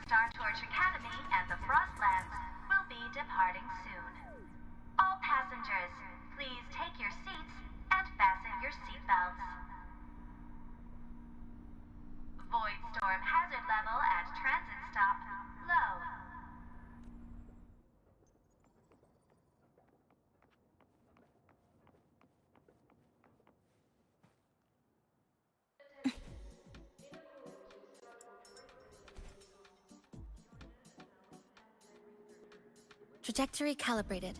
Star Torch Academy and the Frostlands will be departing soon. All passengers, please take your seats and fasten your seatbelts. Void storm hazard level at transit stop low. Trajectory calibrated.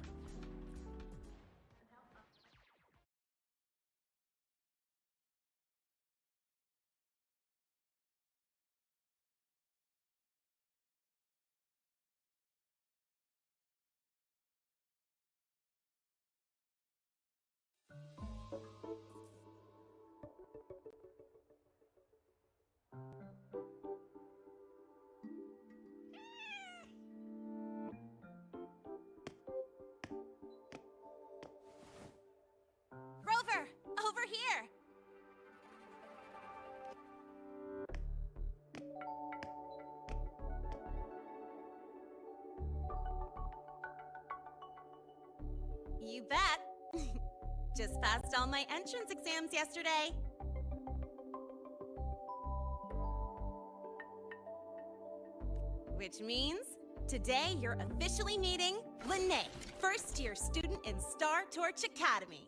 Rover, over here! You bet. Just passed all my entrance exams yesterday. Which means today you're officially meeting Lene, first-year student in Star Torch Academy.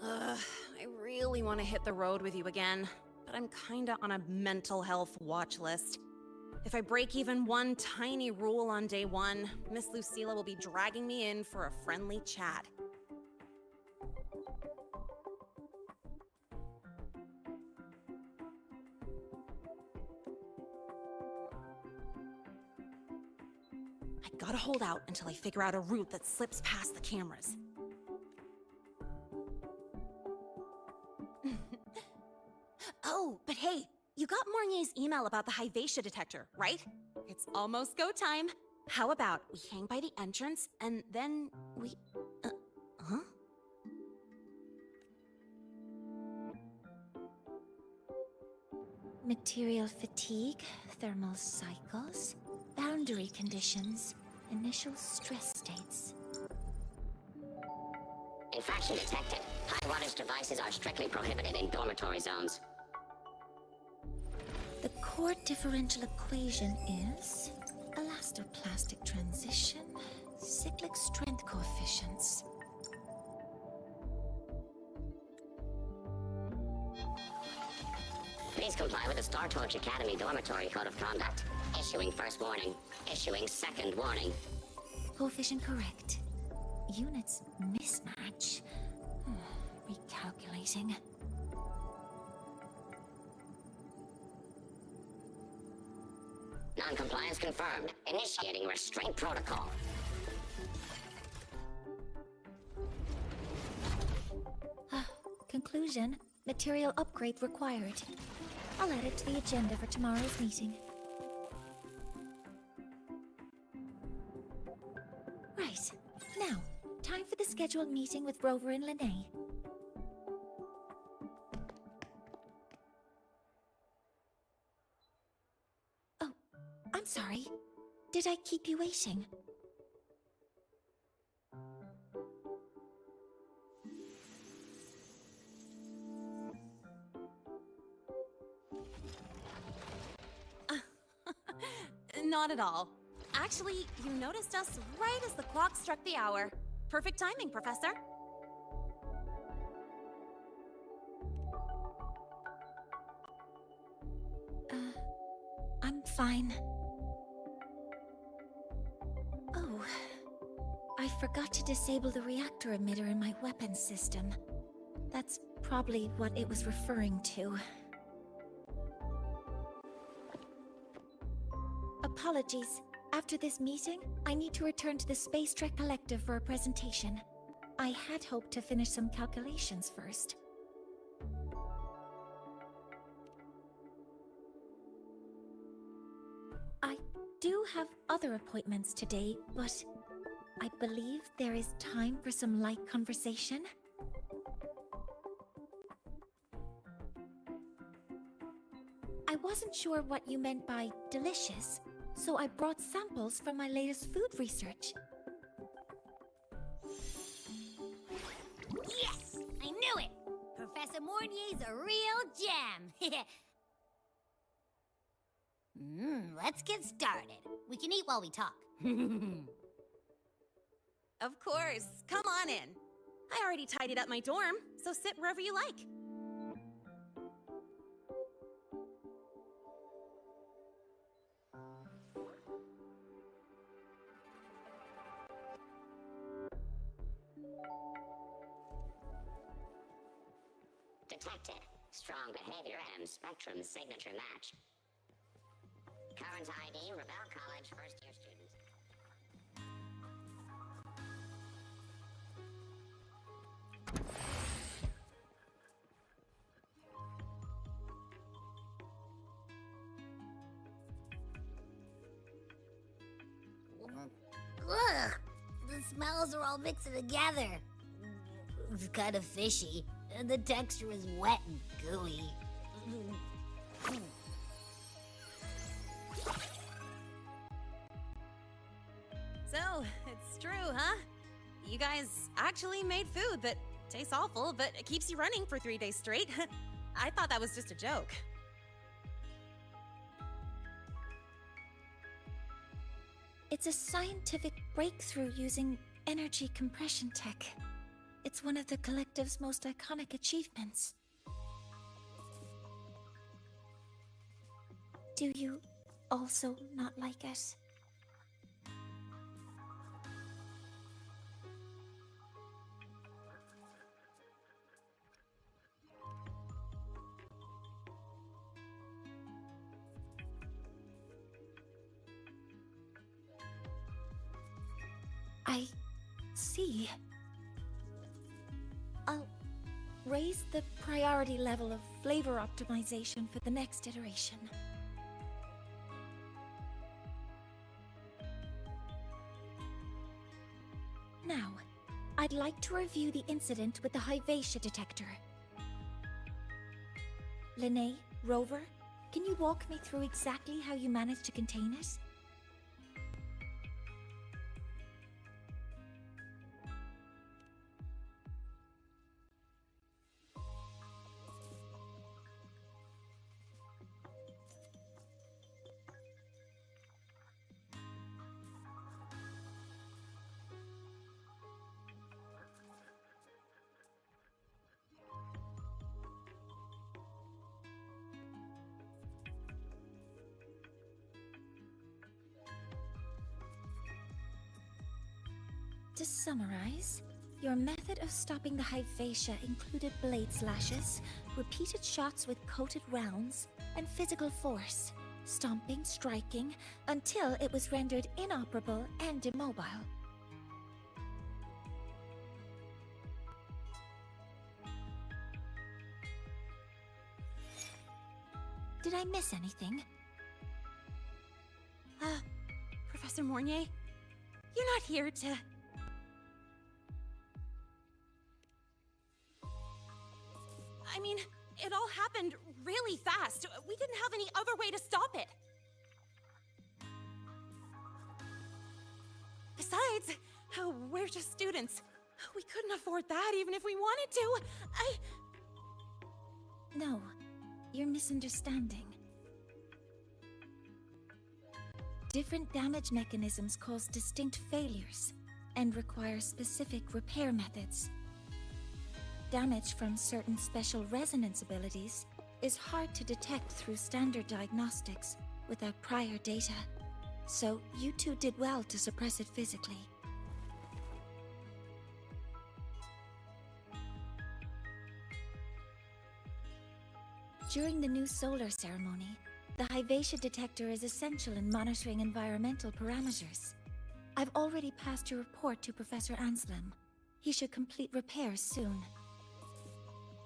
I really want to hit the road with you again, but I'm kinda on a mental health watch list. If I break even one tiny rule on day one, Miss Lucilla will be dragging me in for a friendly chat. I gotta hold out until I figure out a route that slips past the cameras. Oh, but hey, you got Mornier's email about the Hyvatia detector, right? It's almost go time. How about we hang by the entrance and then we... huh? Material fatigue, thermal cycles, boundary conditions, initial stress states. Infraction detected. High wattage devices are strictly prohibited in dormitory zones. The core differential equation is elastoplastic transition, cyclic strength coefficients. Please comply with the Star Torch Academy Dormitory Code of Conduct. Issuing first warning. Issuing second warning. Coefficient correct. Units mismatch. Recalculating. Non-compliance confirmed. Initiating restraint protocol. Conclusion. Material upgrade required. I'll add it to the agenda for tomorrow's meeting. Right. Now, time for the scheduled meeting with Rover and Lene. Oh, I'm sorry. Did I keep you waiting? Not at all. Actually, you noticed us right as the clock struck the hour. Perfect timing, Professor. I'm fine. Oh, I forgot to disable the reactor emitter in my weapons system. That's probably what it was referring to. Apologies. After this meeting, I need to return to the Space Trek Collective for a presentation. I had hoped to finish some calculations first. I do have other appointments today, but I believe there is time for some light conversation. I wasn't sure what you meant by delicious, so I brought samples from my latest food research. Yes! I knew it! Professor Mornier's a real gem! Let's get started. We can eat while we talk. Of course. Come on in. I already tidied up my dorm, so sit wherever you like. Detected. Strong behavior and spectrum signature match. Current ID, Rebel College first-year student. Ugh! The smells are all mixing together. It's kind of fishy, and the texture is wet and gooey. So, it's true, huh? You guys actually made food that tastes awful, but it keeps you running for 3 days straight. I thought that was just a joke. It's a scientific breakthrough using energy compression tech. It's one of the collective's most iconic achievements. Do you also not like it? I see. I'll raise the priority level of flavor optimization for the next iteration. Now, I'd like to review the incident with the Hyvatia detector. Linnae, Rover, can you walk me through exactly how you managed to contain it? To summarize, your method of stopping the Hyvatia included blade slashes, repeated shots with coated rounds, and physical force, stomping, striking, until it was rendered inoperable and immobile. Did I miss anything? Professor Mornier, you're not here to... I mean, it all happened really fast. We didn't have any other way to stop it. Besides, we're just students. We couldn't afford that even if we wanted to. No, you're misunderstanding. Different damage mechanisms cause distinct failures and require specific repair methods. Damage from certain special resonance abilities is hard to detect through standard diagnostics without prior data, so you two did well to suppress it physically. During the new solar ceremony, the Hyvatia detector is essential in monitoring environmental parameters. I've already passed your report to Professor Anselm. He should complete repairs soon.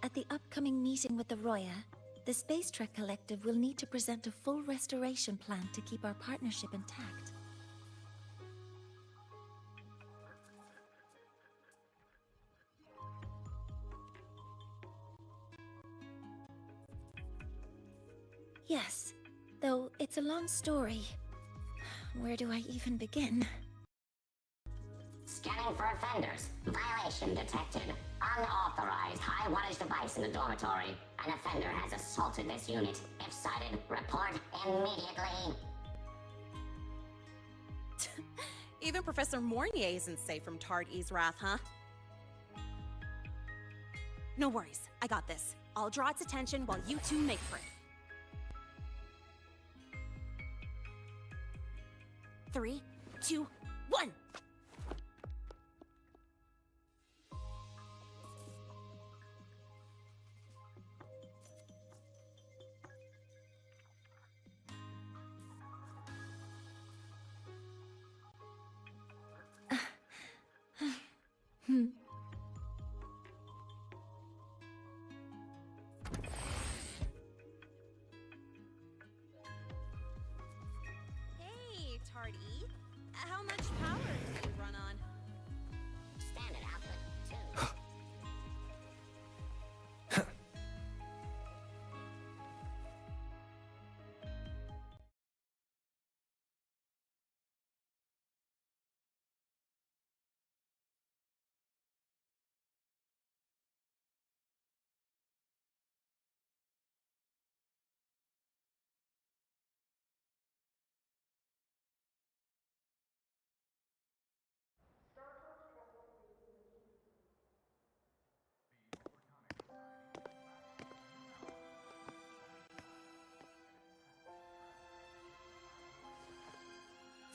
At the upcoming meeting with the Roya, the Space Trek Collective will need to present a full restoration plan to keep our partnership intact. Yes, though it's a long story. Where do I even begin? Scanning for offenders. Violation detected. Unauthorized high wattage device in the dormitory. An offender has assaulted this unit. If sighted, report immediately. Even Professor Mornier isn't safe from Tard-E's wrath, huh? No worries, I got this. I'll draw its attention while you two make for it. 3, 2, 1! Hey, Tard-E. How much power do you run on? Standard output 2.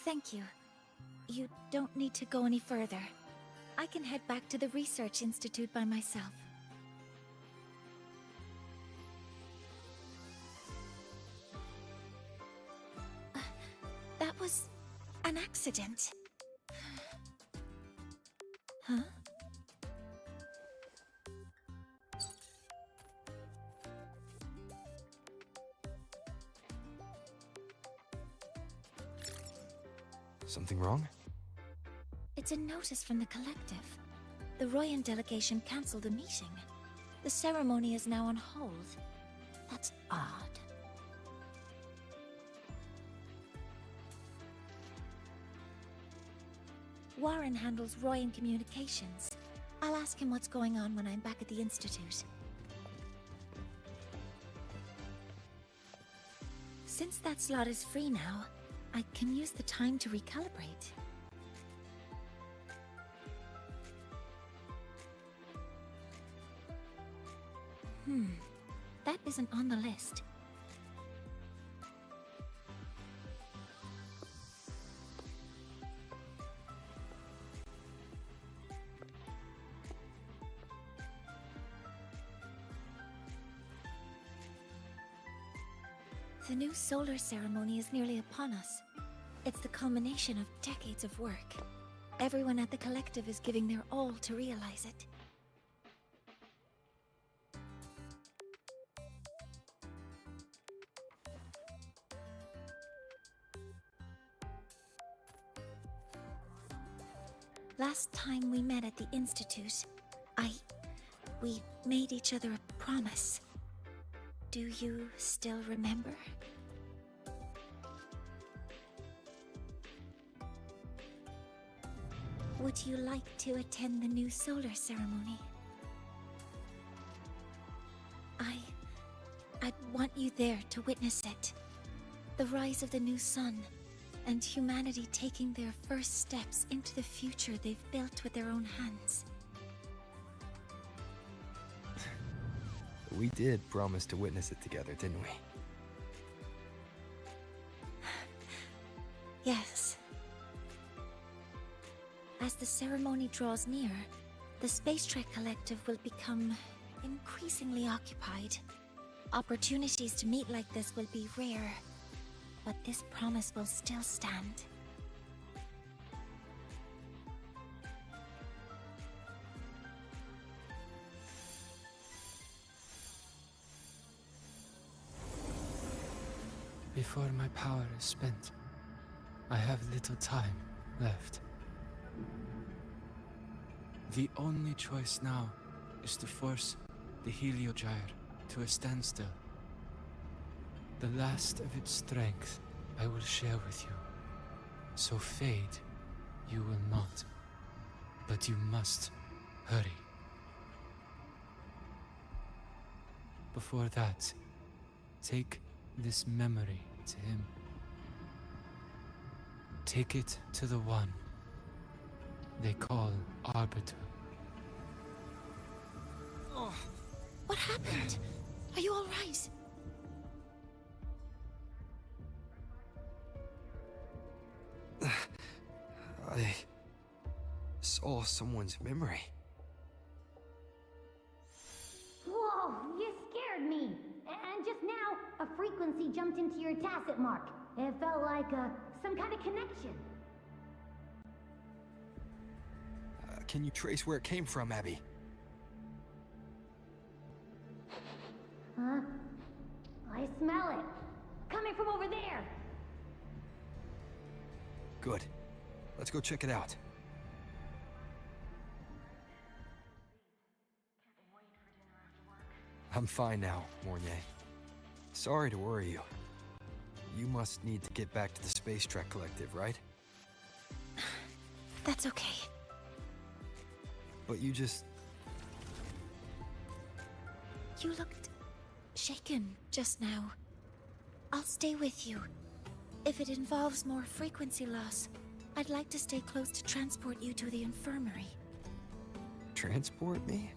Thank you. You don't need to go any further. I can head back to the Research Institute by myself. That was an accident. Huh? Something wrong? It's a notice from the collective. The Royan delegation cancelled a meeting. The ceremony is now on hold. That's odd. Warren handles Royan communications. I'll ask him what's going on when I'm back at the Institute. Since that slot is free now, I can use the time to recalibrate. That isn't on the list. The new solar ceremony is nearly upon us. It's the culmination of decades of work. Everyone at the collective is giving their all to realize it. Last time we met at the Institute, we made each other a promise. Do you still remember? Would you like to attend the new solar ceremony? I'd want you there to witness it. The rise of the new sun, and humanity taking their first steps into the future they've built with their own hands. We did promise to witness it together, didn't we? Yes. As the ceremony draws near, the Space Trek Collective will become increasingly occupied. Opportunities to meet like this will be rare, but this promise will still stand. Before my power is spent, I have little time left. The only choice now is to force the Heliogyre to a standstill. The last of its strength I will share with you. So fade, you will not. But you must hurry. Before that, take this memory to him. Take it to the one they call Arbiter. What happened? Are you all right? I saw someone's memory. Whoa, you scared me. And just now, a frequency jumped into your tacit mark. It felt like some kind of connection. Can you trace where it came from, Abby? Huh? I smell it. Coming from over there. Good. Let's go check it out. I'm fine now, Mornier. Sorry to worry you. You must need to get back to the Space Trek Collective, right? That's okay. But you just... You looked shaken just now. I'll stay with you. If it involves more frequency loss, I'd like to stay close to transport you to the infirmary. transport me?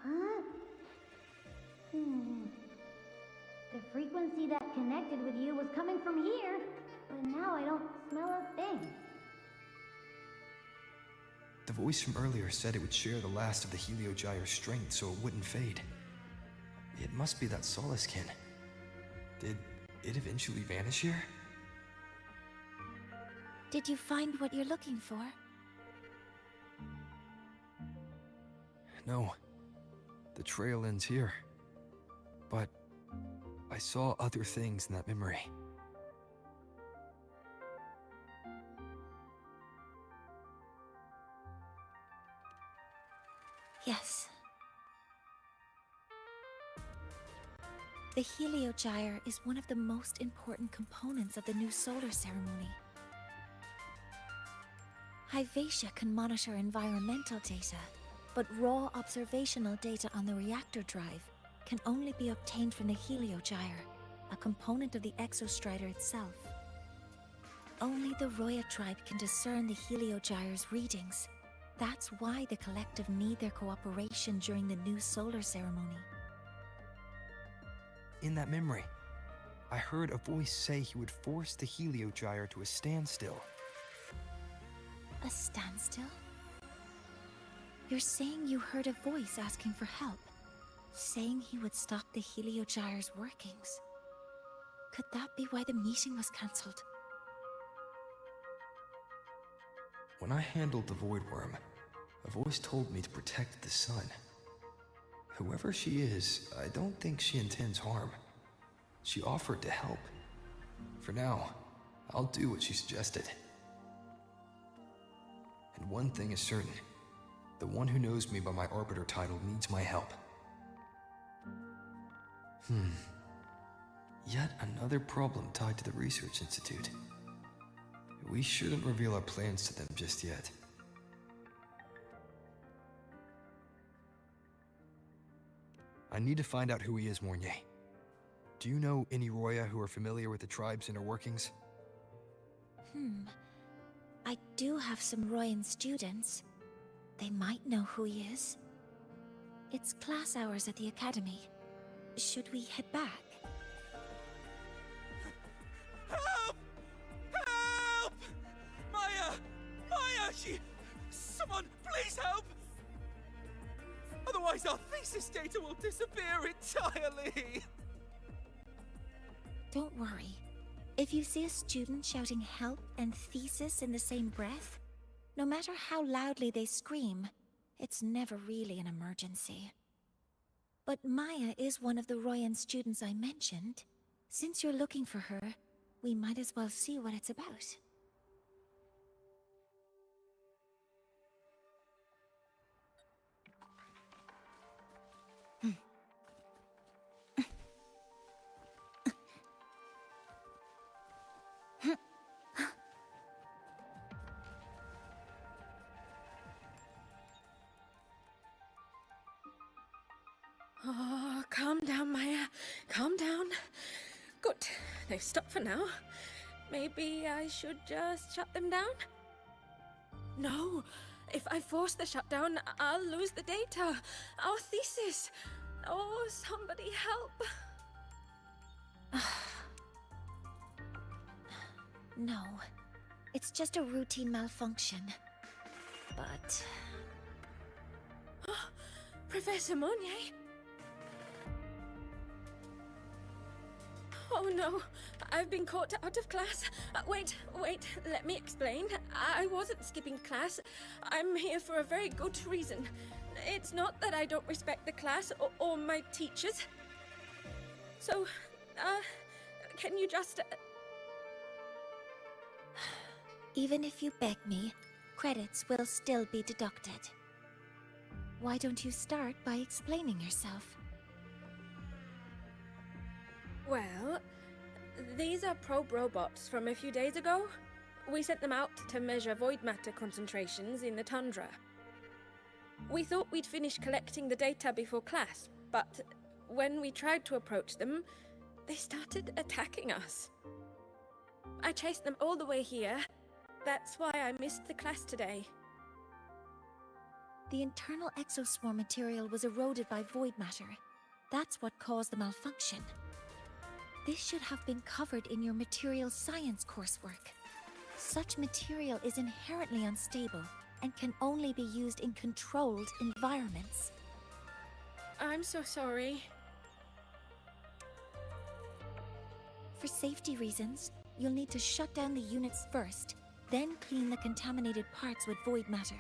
Huh? The frequency that connected with you was coming from here, but now I don't smell a thing. The voice from earlier said it would share the last of the Heliogyre's strength so it wouldn't fade. It must be that Solaskin. Did it eventually vanish here? Did you find what you're looking for? No. The trail ends here. But I saw other things in that memory. Yes. The Heliogyre is one of the most important components of the new solar ceremony. Hyvatia can monitor environmental data, but raw observational data on the reactor drive can only be obtained from the Heliogyre, a component of the Exostrider itself. Only the Roya tribe can discern the Heliogyre's readings. That's why the collective need their cooperation during the new solar ceremony. In that memory, I heard a voice say he would force the Heliogyre to a standstill. A standstill? You're saying you heard a voice asking for help, saying he would stop the Heliogyre's workings. Could that be why the meeting was cancelled? When I handled the Void Worm, a voice told me to protect the sun. Whoever she is, I don't think she intends harm. She offered to help. For now, I'll do what she suggested. And one thing is certain. The one who knows me by my Arbiter title needs my help. Yet another problem tied to the Research Institute. We shouldn't reveal our plans to them just yet. I need to find out who he is, Mornier. Do you know any Roya who are familiar with the tribe's inner workings? I do have some Royan students. They might know who he is. It's class hours at the academy. Should we head back? Help! Help! Maya! Maya! Someone, please help! Otherwise our thesis data will disappear entirely! Don't worry. If you see a student shouting help and thesis in the same breath, no matter how loudly they scream, it's never really an emergency. But Maya is one of the Royan students I mentioned. Since you're looking for her, we might as well see what it's about. they've stopped for now. Maybe I should just shut them down? No, if I force the shutdown, I'll lose the data. Our thesis. Oh, somebody help. No, it's just a routine malfunction. But... Professor Monnier? Oh no, I've been caught out of class. Wait, let me explain. I wasn't skipping class. I'm here for a very good reason. It's not that I don't respect the class or my teachers. So, can you just... Even if you beg me, credits will still be deducted. Why don't you start by explaining yourself? Well, these are probe robots from a few days ago. We sent them out to measure void matter concentrations in the tundra. We thought we'd finish collecting the data before class, but when we tried to approach them, they started attacking us. I chased them all the way here. That's why I missed the class today. The internal exoswarm material was eroded by void matter. That's what caused the malfunction. This should have been covered in your material science coursework. Such material is inherently unstable and can only be used in controlled environments. I'm so sorry. For safety reasons, you'll need to shut down the units first, then clean the contaminated parts with void matter.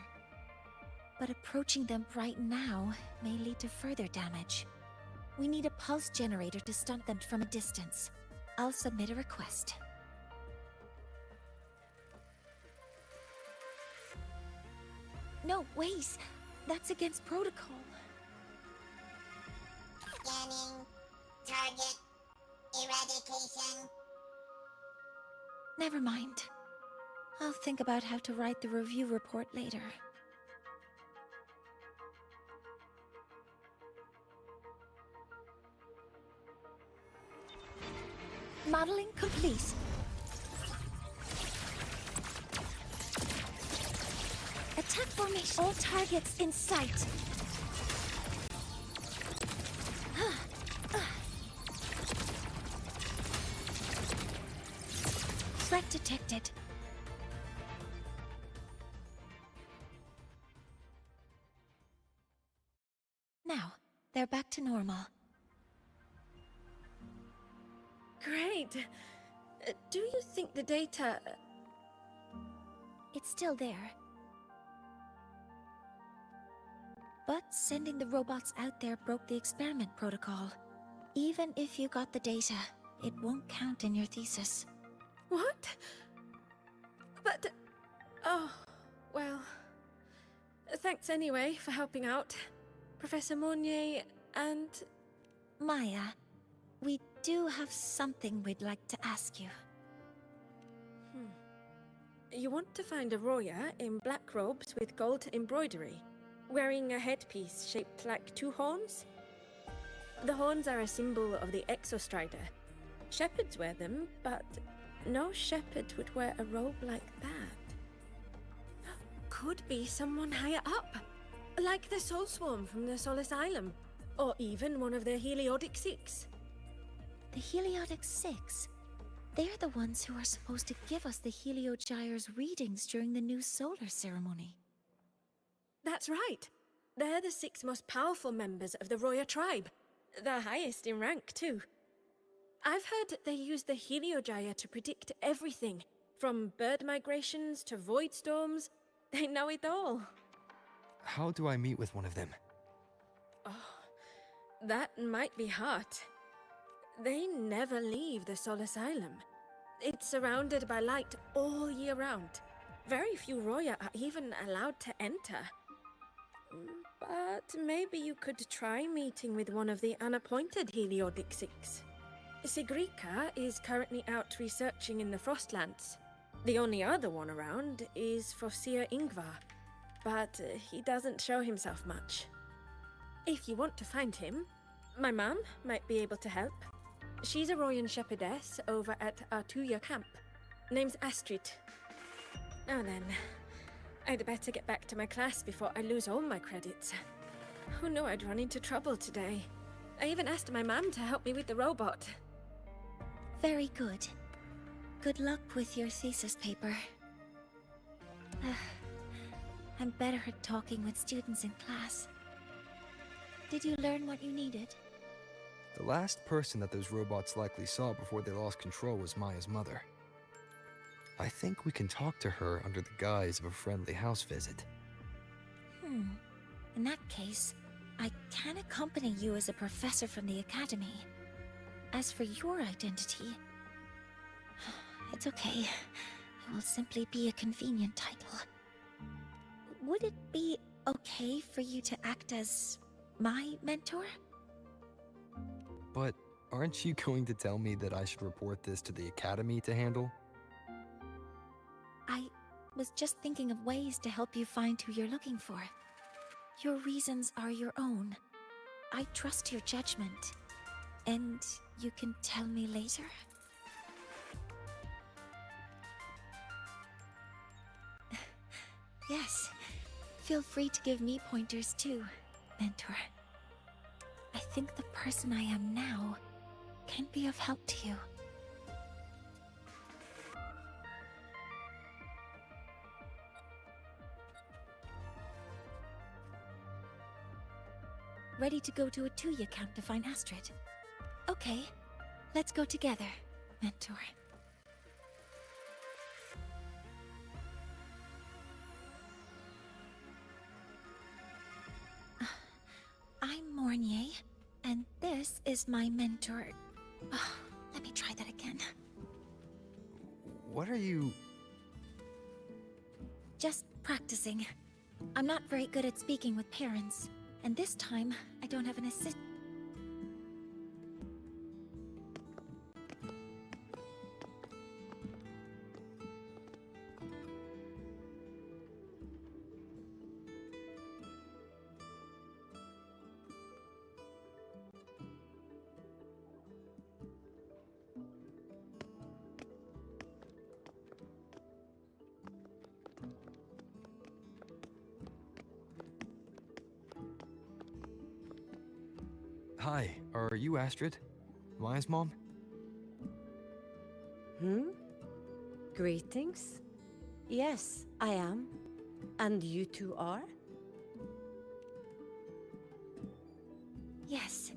But approaching them right now may lead to further damage. We need a pulse generator to stunt them from a distance. I'll submit a request. No, wait! That's against protocol. Scanning. Target. Eradication. Never mind. I'll think about how to write the review report later. Modeling complete. Attack formation. All targets in sight. Threat detected. Now, they're back to normal. Great. Do you think the data... It's still there. But sending the robots out there broke the experiment protocol. Even if you got the data, it won't count in your thesis. What? But... Oh, well... Thanks anyway for helping out, Professor Monnier and... Maya, we do have something we'd like to ask you. You want to find a Roya in black robes with gold embroidery, wearing a headpiece shaped like two horns? The horns are a symbol of the Exostrider. Shepherds wear them, but no shepherd would wear a robe like that. Could be someone higher up, like the Soul Swarm from the Sol Asylum, or even one of the Heliodic Six. The Heliodic Six? They're the ones who are supposed to give us the Heliogyre's readings during the new solar ceremony. That's right. They're the 6 most powerful members of the Roya tribe. The highest in rank, too. I've heard they use the Heliogyre to predict everything, from bird migrations to void storms. They know it all. How do I meet with one of them? Oh, that might be hard. They never leave the Sol Asylum. It's surrounded by light all year round. Very few Roya are even allowed to enter. But maybe you could try meeting with one of the unappointed Heliodic Six. Sigrika is currently out researching in the Frostlands. The only other one around is Fossier Ingvar, but he doesn't show himself much. If you want to find him, my mum might be able to help. She's a Royan shepherdess over at our 2-year camp. Name's Astrid. Now then, I'd better get back to my class before I lose all my credits. Who knew I'd run into trouble today? I even asked my mum to help me with the robot. Very good. Good luck with your thesis paper. I'm better at talking with students in class. Did you learn what you needed? The last person that those robots likely saw before they lost control was Maya's mother. I think we can talk to her under the guise of a friendly house visit. In that case, I can accompany you as a professor from the academy. As for your identity, it's okay. It will simply be a convenient title. Would it be okay for you to act as my mentor? But aren't you going to tell me that I should report this to the academy to handle? I was just thinking of ways to help you find who you're looking for. Your reasons are your own. I trust your judgment. And you can tell me later? Yes. Feel free to give me pointers too, mentor. I think the person I am now can be of help to you. Ready to go to a 2-year camp to find Astrid? Okay, let's go together, mentor. I'm Mornier, and this is my mentor. Let me try that again. What are you... Just practicing. I'm not very good at speaking with parents, and this time I don't have an assistant. Hi, are you Astrid? Maya's mom? Greetings. Yes, I am. And you two are? Yes,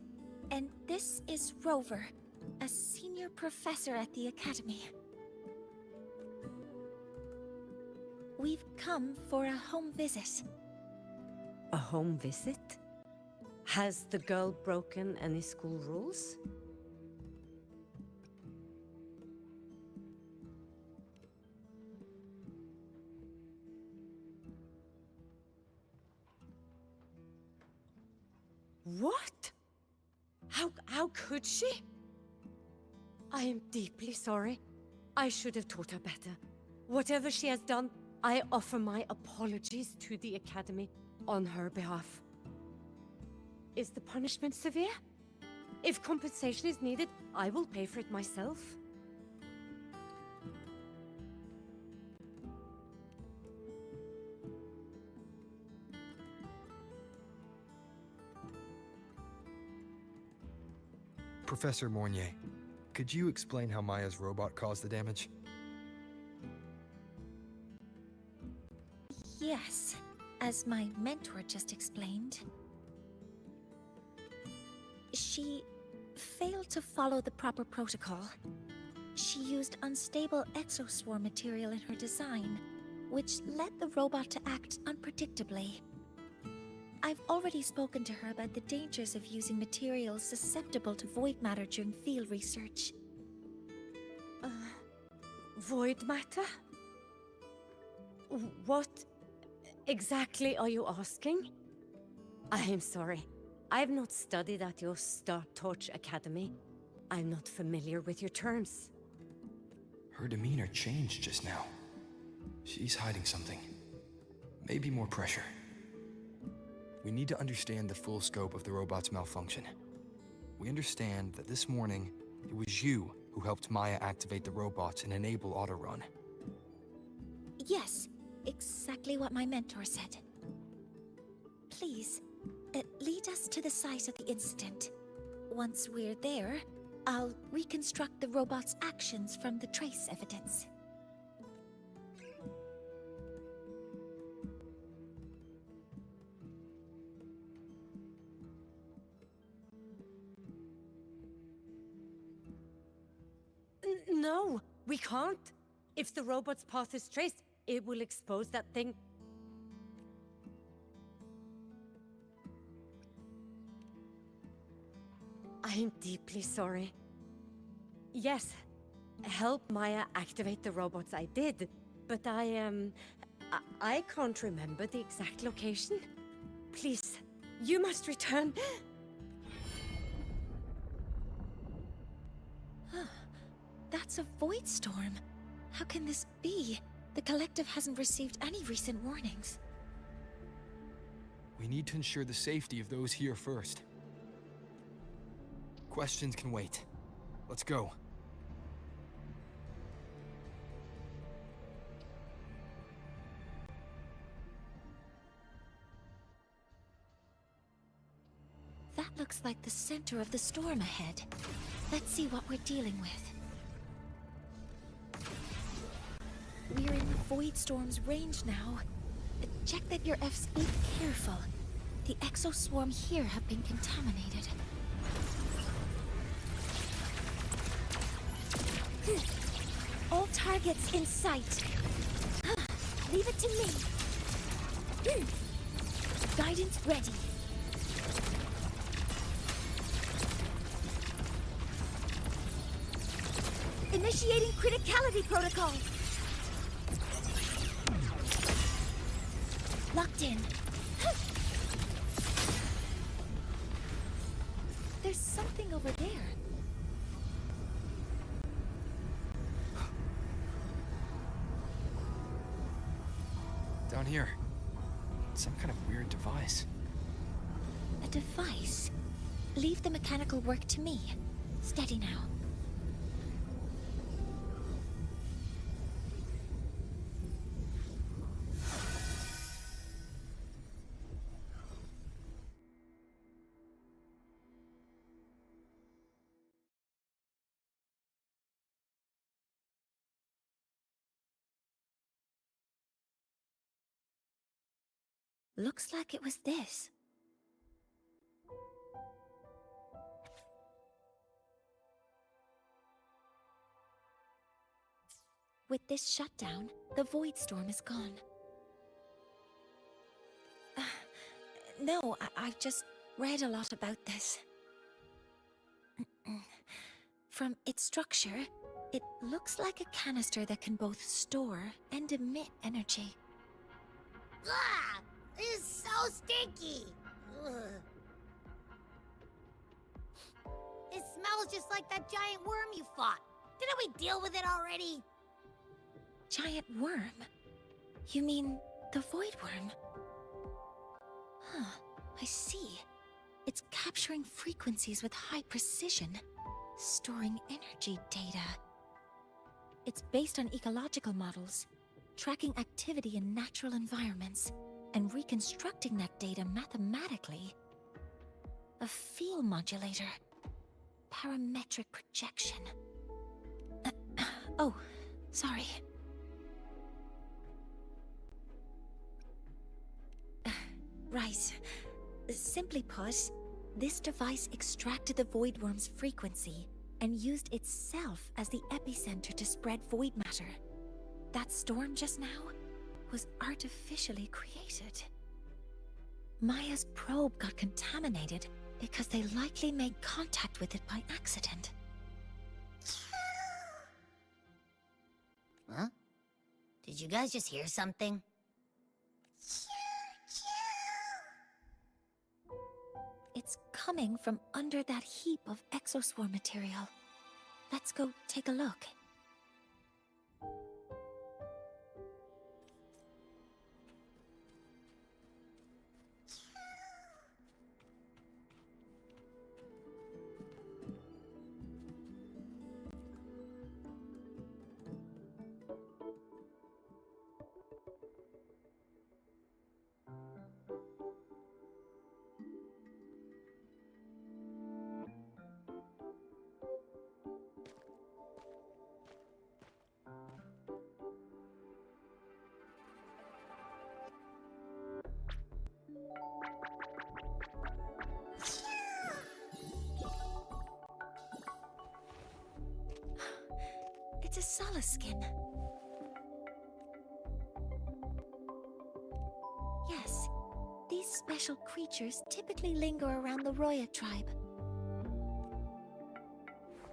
and this is Rover, a senior professor at the academy. We've come for a home visit. A home visit? Has the girl broken any school rules? What? How could she? I am deeply sorry. I should have taught her better. Whatever she has done, I offer my apologies to the Academy on her behalf. Is the punishment severe? If compensation is needed, I will pay for it myself. Professor Mornier, could you explain how Maya's robot caused the damage? Yes, as my mentor just explained. She failed to follow the proper protocol. She used unstable exoswarm material in her design, which led the robot to act unpredictably. I've already spoken to her about the dangers of using materials susceptible to void matter during field research. Void matter? What exactly are you asking? I am sorry. I have not studied at your Star Torch Academy. I'm not familiar with your terms. Her demeanor changed just now. She's hiding something. Maybe more pressure. We need to understand the full scope of the robot's malfunction. We understand that this morning, It was you who helped Maya activate the robots and enable Autorun. Yes, exactly what my mentor said. Please, lead us to the site of the incident. Once we're there, I'll reconstruct the robot's actions from the trace evidence. No, we can't. If the robot's path is traced, it will expose that thing. I'm deeply sorry. Yes, help Maya activate the robots I did, but I can't remember the exact location. Please, you must return. That's a void storm. How can this be? The collective hasn't received any recent warnings. We need to ensure the safety of those here first. Questions can wait. Let's go. That looks like the center of the storm ahead. Let's see what we're dealing with. We're in the Void Storm's range now. Check that your Fs be careful. The exoswarm here have been contaminated. All targets in sight. Leave it to me. Guidance ready. Initiating criticality protocol. Locked in. There's something over there. Down here. Some kind of weird device. A device? Leave the mechanical work to me. Steady now. Looks like it was this. With this shutdown, the Void Storm is gone. No, I've just read a lot about this. From its structure, it looks like a canister that can both store and emit energy. Ugh! This is so stinky! Ugh. It smells just like that giant worm you fought. Didn't we deal with it already? Giant worm? You mean the Void Worm? Huh, I see. It's capturing frequencies with high precision, storing energy data. It's based on ecological models, tracking activity in natural environments, and reconstructing that data mathematically. A field modulator. Parametric projection. Oh, sorry. Right. Simply put, this device extracted the Void Worm's frequency and used itself as the epicenter to spread void matter. That storm just now was artificially created. Maya's probe got contaminated because they likely made contact with it by accident. Huh? Did you guys just hear something? It's coming from under that heap of exoswarm material. Let's go take a look. solace skin. Yes, these special creatures typically linger around the Roya tribe.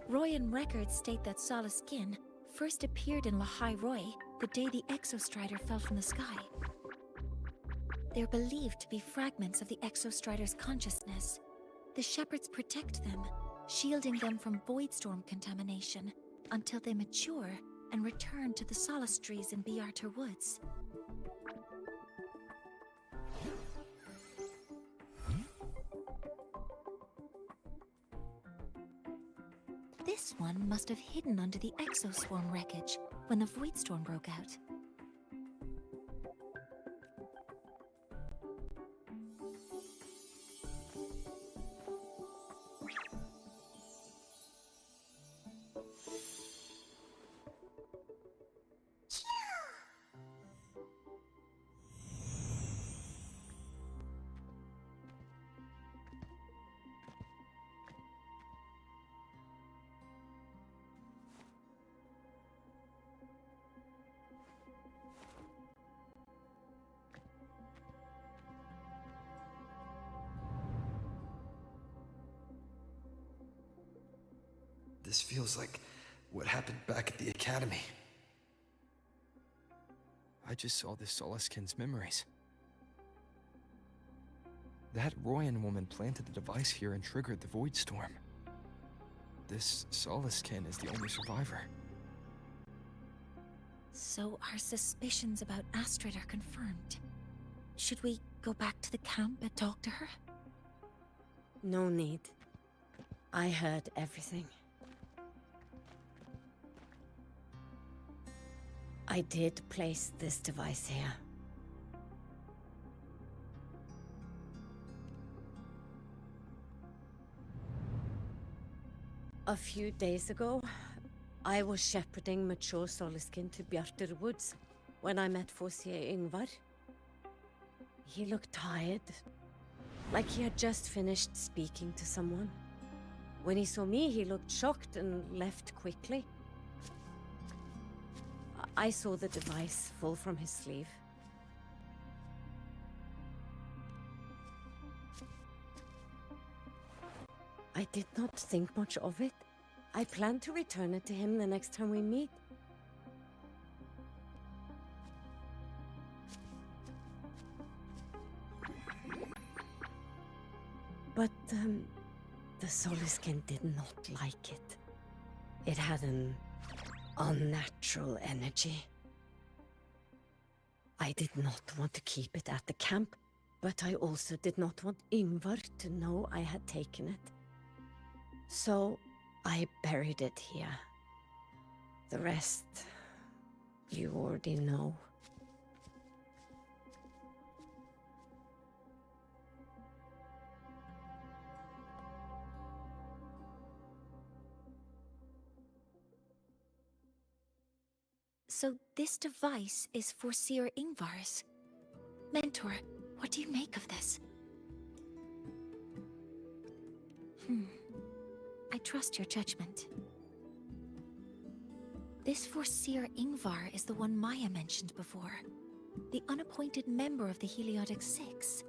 Royan records state that solace skin first appeared in Lahai Roy the day the Exostrider fell from the sky. They're believed to be fragments of the Exostrider's consciousness. The shepherds protect them, shielding them from voidstorm contamination until they mature and return to the solace trees in Biarter Woods. This one must have hidden under the exoswarm wreckage when the voidstorm broke out. This feels like what happened back at the academy. I just saw this Solaskin's memories. That Royan woman planted the device here and triggered the void storm. This Solaskin is the only survivor. So our suspicions about Astrid are confirmed. Should we go back to the camp and talk to her? No need. I heard everything. I did place this device here. A few days ago, I was shepherding mature Soliskin to Bjarter Woods when I met Fossier Ingvar. He looked tired, like he had just finished speaking to someone. When he saw me, he looked shocked and left quickly. I saw the device fall from his sleeve. I did not think much of it. I plan to return it to him the next time we meet. But, the Soliskin did not like it. It had an unnatural energy. I did not want to keep it at the camp, but I also did not want Ingvar to know I had taken it. So I buried it here. The rest, you already know. So this device is for Seer Ingvar's. Mentor, what do you make of this? I trust your judgment. This Forseer Ingvar is the one Maya mentioned before. The unappointed member of the Heliotic Six.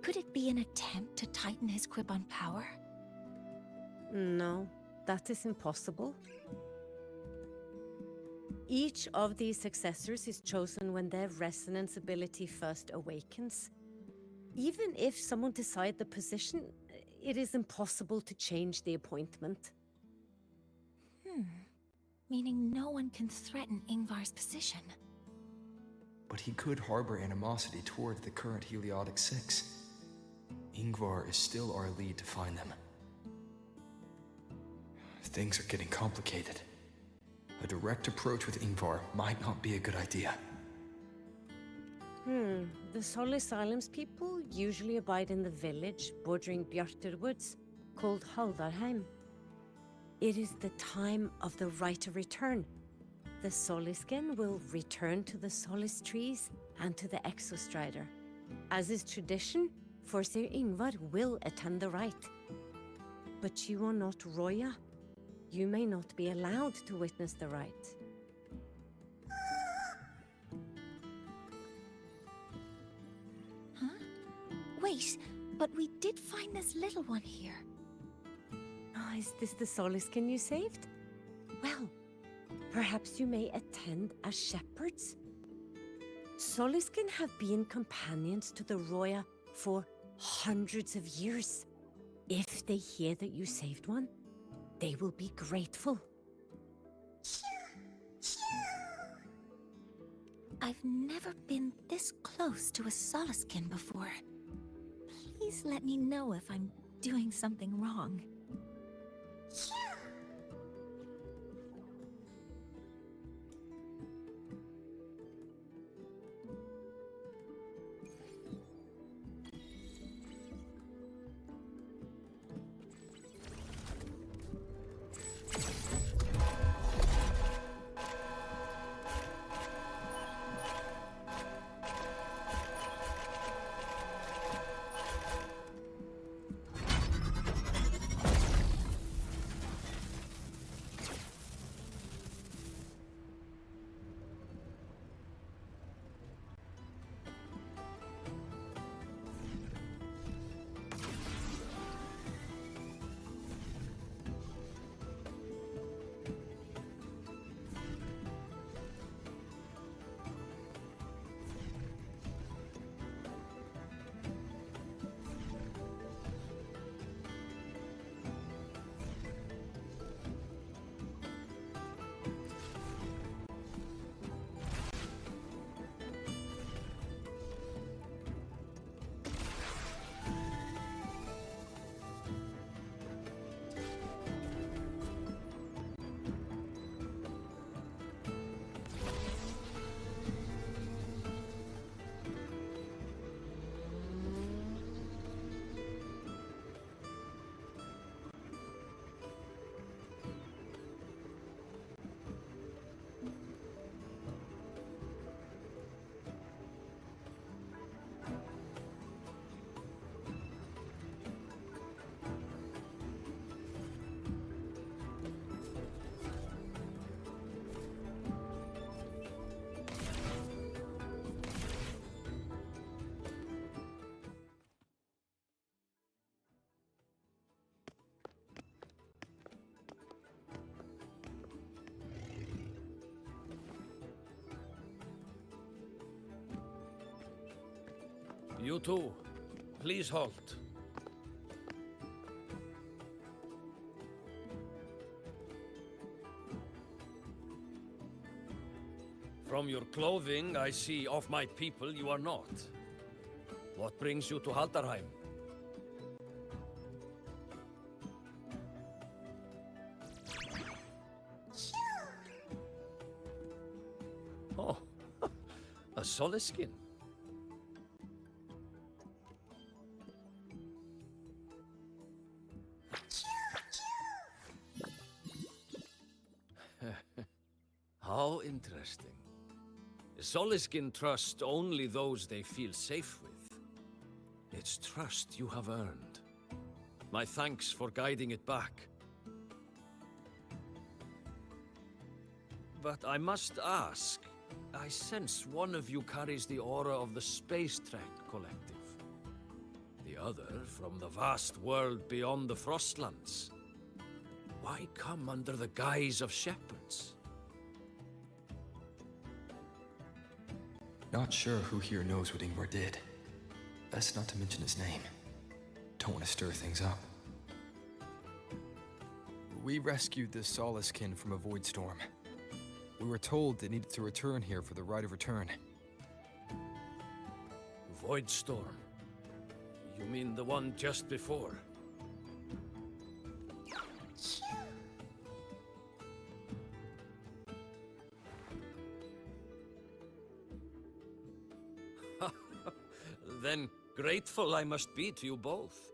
Could it be an attempt to tighten his grip on power? No, that is impossible. Each of these successors is chosen when their resonance ability first awakens. Even if someone decides the position, it is impossible to change the appointment. Meaning no one can threaten Ingvar's position. But he could harbor animosity toward the current Heliotic Six. Ingvar is still our lead to find them. Things are getting complicated. A direct approach with Ingvar might not be a good idea. The Solis Islands people usually abide in the village bordering Bjarter Woods, called Haldarheim. It is the time of the right of return. The Solisken will return to the Solis trees and to the Exostrider. As is tradition, Forseer Ingvar will attend the rite. But you are not Roya. You may not be allowed to witness the rite. Wait, but we did find this little one here. Oh, is this the Soliskin you saved? Well, perhaps you may attend as shepherds? Soliskin have been companions to the Roya for hundreds of years. If they hear that you saved one, they will be grateful. I've never been this close to a Soliskin before. Please let me know if I'm doing something wrong. You too. Please halt. From your clothing, I see of my people you are not. What brings you to Haldarheim? Oh, a Soliskin. How interesting. Soliskin trust only those they feel safe with. It's trust you have earned. My thanks for guiding it back. But I must ask, I sense one of you carries the aura of the Space Trek Collective. The other from the vast world beyond the Frostlands. Why come under the guise of shepherds? Not sure who here knows what Ingvar did. Best not to mention his name. Don't want to stir things up. We rescued this Soliskin from a void storm. We were told it needed to return here for the rite of return. Void storm? You mean the one just before? Then grateful I must be to you both.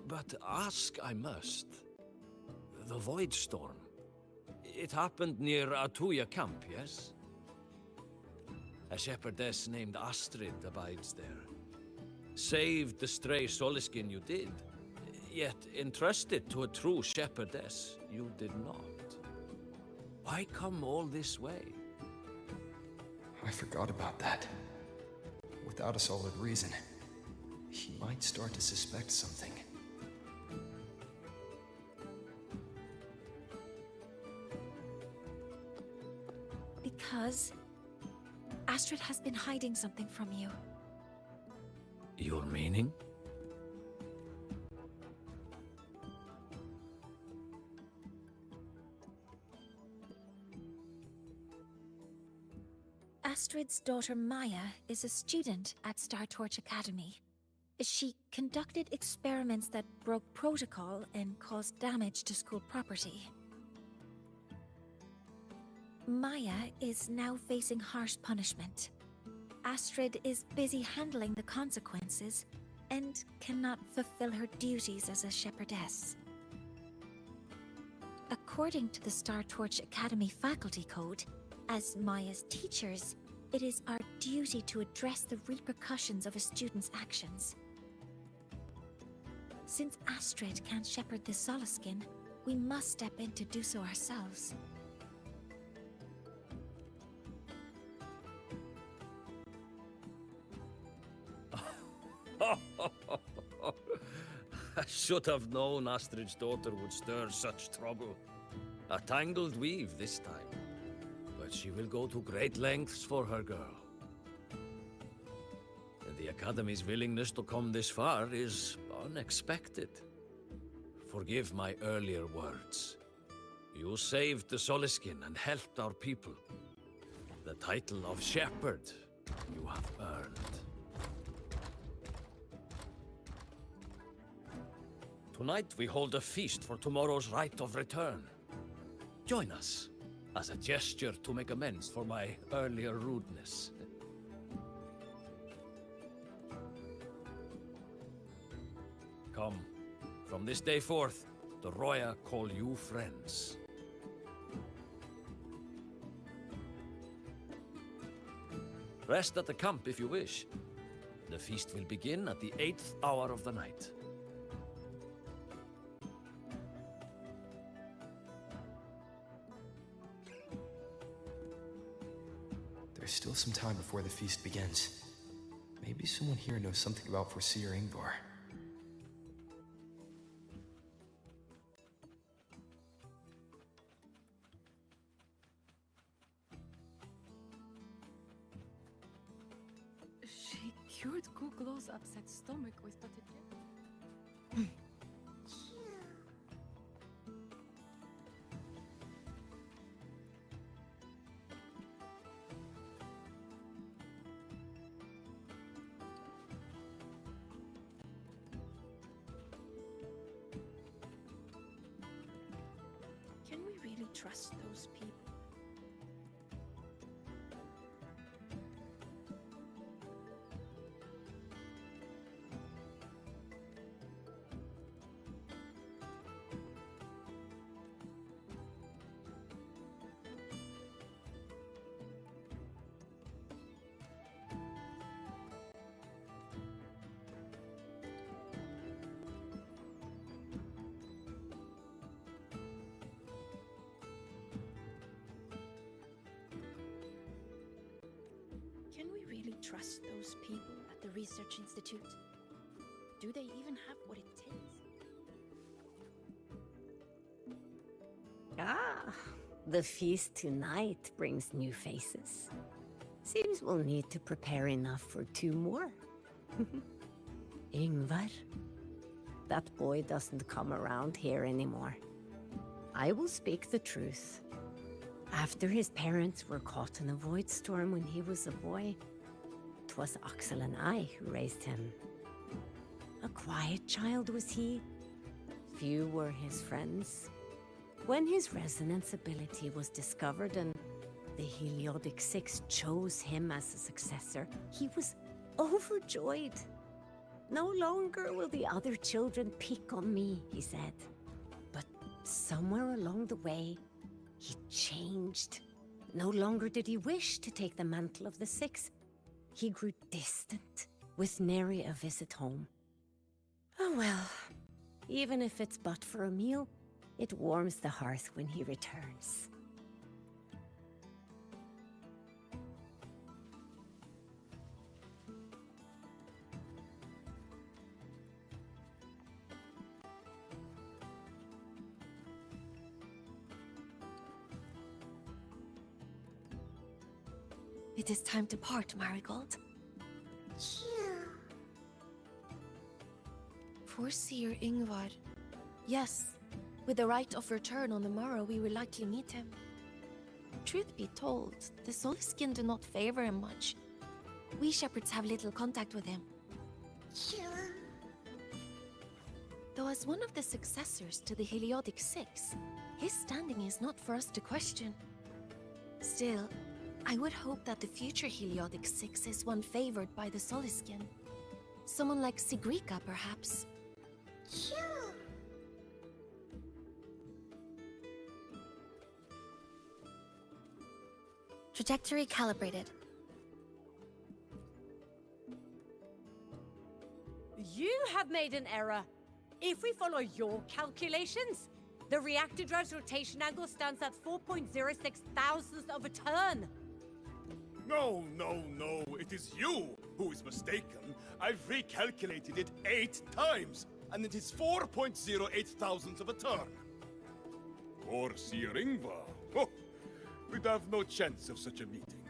But ask I must. The Void Storm. It happened near Atuya camp, yes? A shepherdess named Astrid abides there. Saved the stray Soliskin you did, yet entrusted to a true shepherdess you did not. Why come all this way? I forgot about that. without a solid reason. He might start to suspect something. Because Astrid has been hiding something from you. Your meaning? Astrid's daughter Maya is a student at Star Torch Academy. She conducted experiments that broke protocol and caused damage to school property. Maya is now facing harsh punishment. Astrid is busy handling the consequences and cannot fulfill her duties as a shepherdess. According to the Star Torch Academy faculty code, as Maya's teachers, it is our duty to address the repercussions of a student's actions. Since Astrid can't shepherd the Solaskin, we must step in to do so ourselves. I should have known Astrid's daughter would stir such trouble. A tangled weave this time. But she will go to great lengths for her girl. And the Academy's willingness to come this far is unexpected. Forgive my earlier words. You saved the Soliskin and helped our people. The title of Shepherd you have earned. Tonight we hold a feast for tomorrow's rite of return. Join us, as a gesture to make amends for my earlier rudeness. Come, from this day forth, the Roya call you friends. Rest at the camp if you wish. The feast will begin at the 8th hour of the night. There's still some time before the feast begins. Maybe someone here knows something about Foreseer Ingvar. She cured Kuglow's upset stomach with potted Can we really trust those people? Can we really trust those people at the Research Institute? Do they even have what it takes? Ah, the feast tonight brings new faces. Seems we'll need to prepare enough for 2 more. Ingvar. That boy doesn't come around here anymore. I will speak the truth. After his parents were caught in a void storm when he was a boy, 'twas Axel and I who raised him. A quiet child was he. Few were his friends. When his resonance ability was discovered and the Heliodic Six chose him as a successor, he was overjoyed. No longer will the other children pick on me, he said. But somewhere along the way, he changed. No longer did he wish to take the mantle of the Six. He grew distant, with nary a visit home. Oh well, even if it's but for a meal, it warms the hearth when he returns. It is time to part, Marigold. For Seer Ingvar. Yes, with the right of return on the morrow, we will likely meet him. Truth be told, the Soulskin do not favor him much. We shepherds have little contact with him. Though as one of the successors to the Heliodic Six, his standing is not for us to question. Still, I would hope that the future Heliodic Six is one favored by the Soulskin. Someone like Sigrika, perhaps. Trajectory calibrated. You have made an error. If we follow your calculations, the reactor drive's rotation angle stands at 4.06 thousandths of a turn. No, it is you who is mistaken. I've recalculated it 8 times, and it is 4.08 thousandths of a turn. Or Seer Ingvar. Oh, we'd have no chance of such a meeting.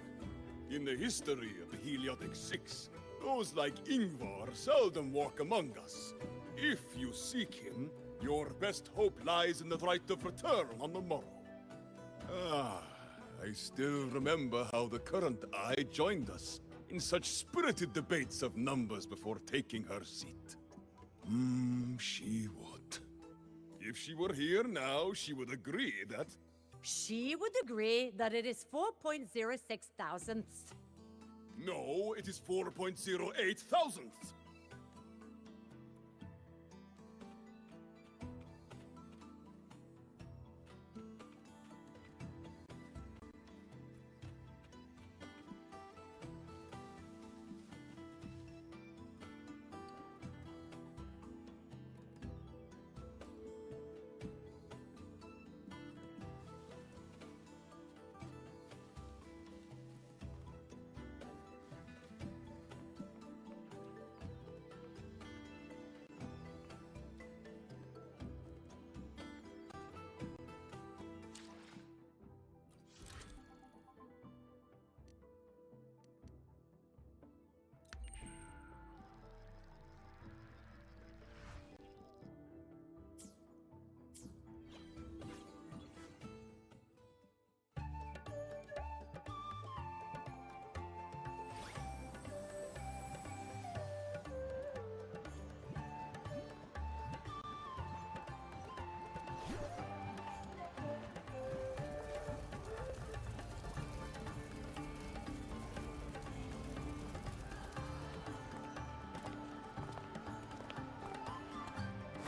In the history of the Heliodic Six, those like Ingvar seldom walk among us. If you seek him, your best hope lies in the right of return on the morrow. I still remember how the current eye joined us in such spirited debates of numbers before taking her seat. She would. If she were here now, she would agree that... She would agree that it is 4.06 thousandths. No, it is 4.08 thousandths.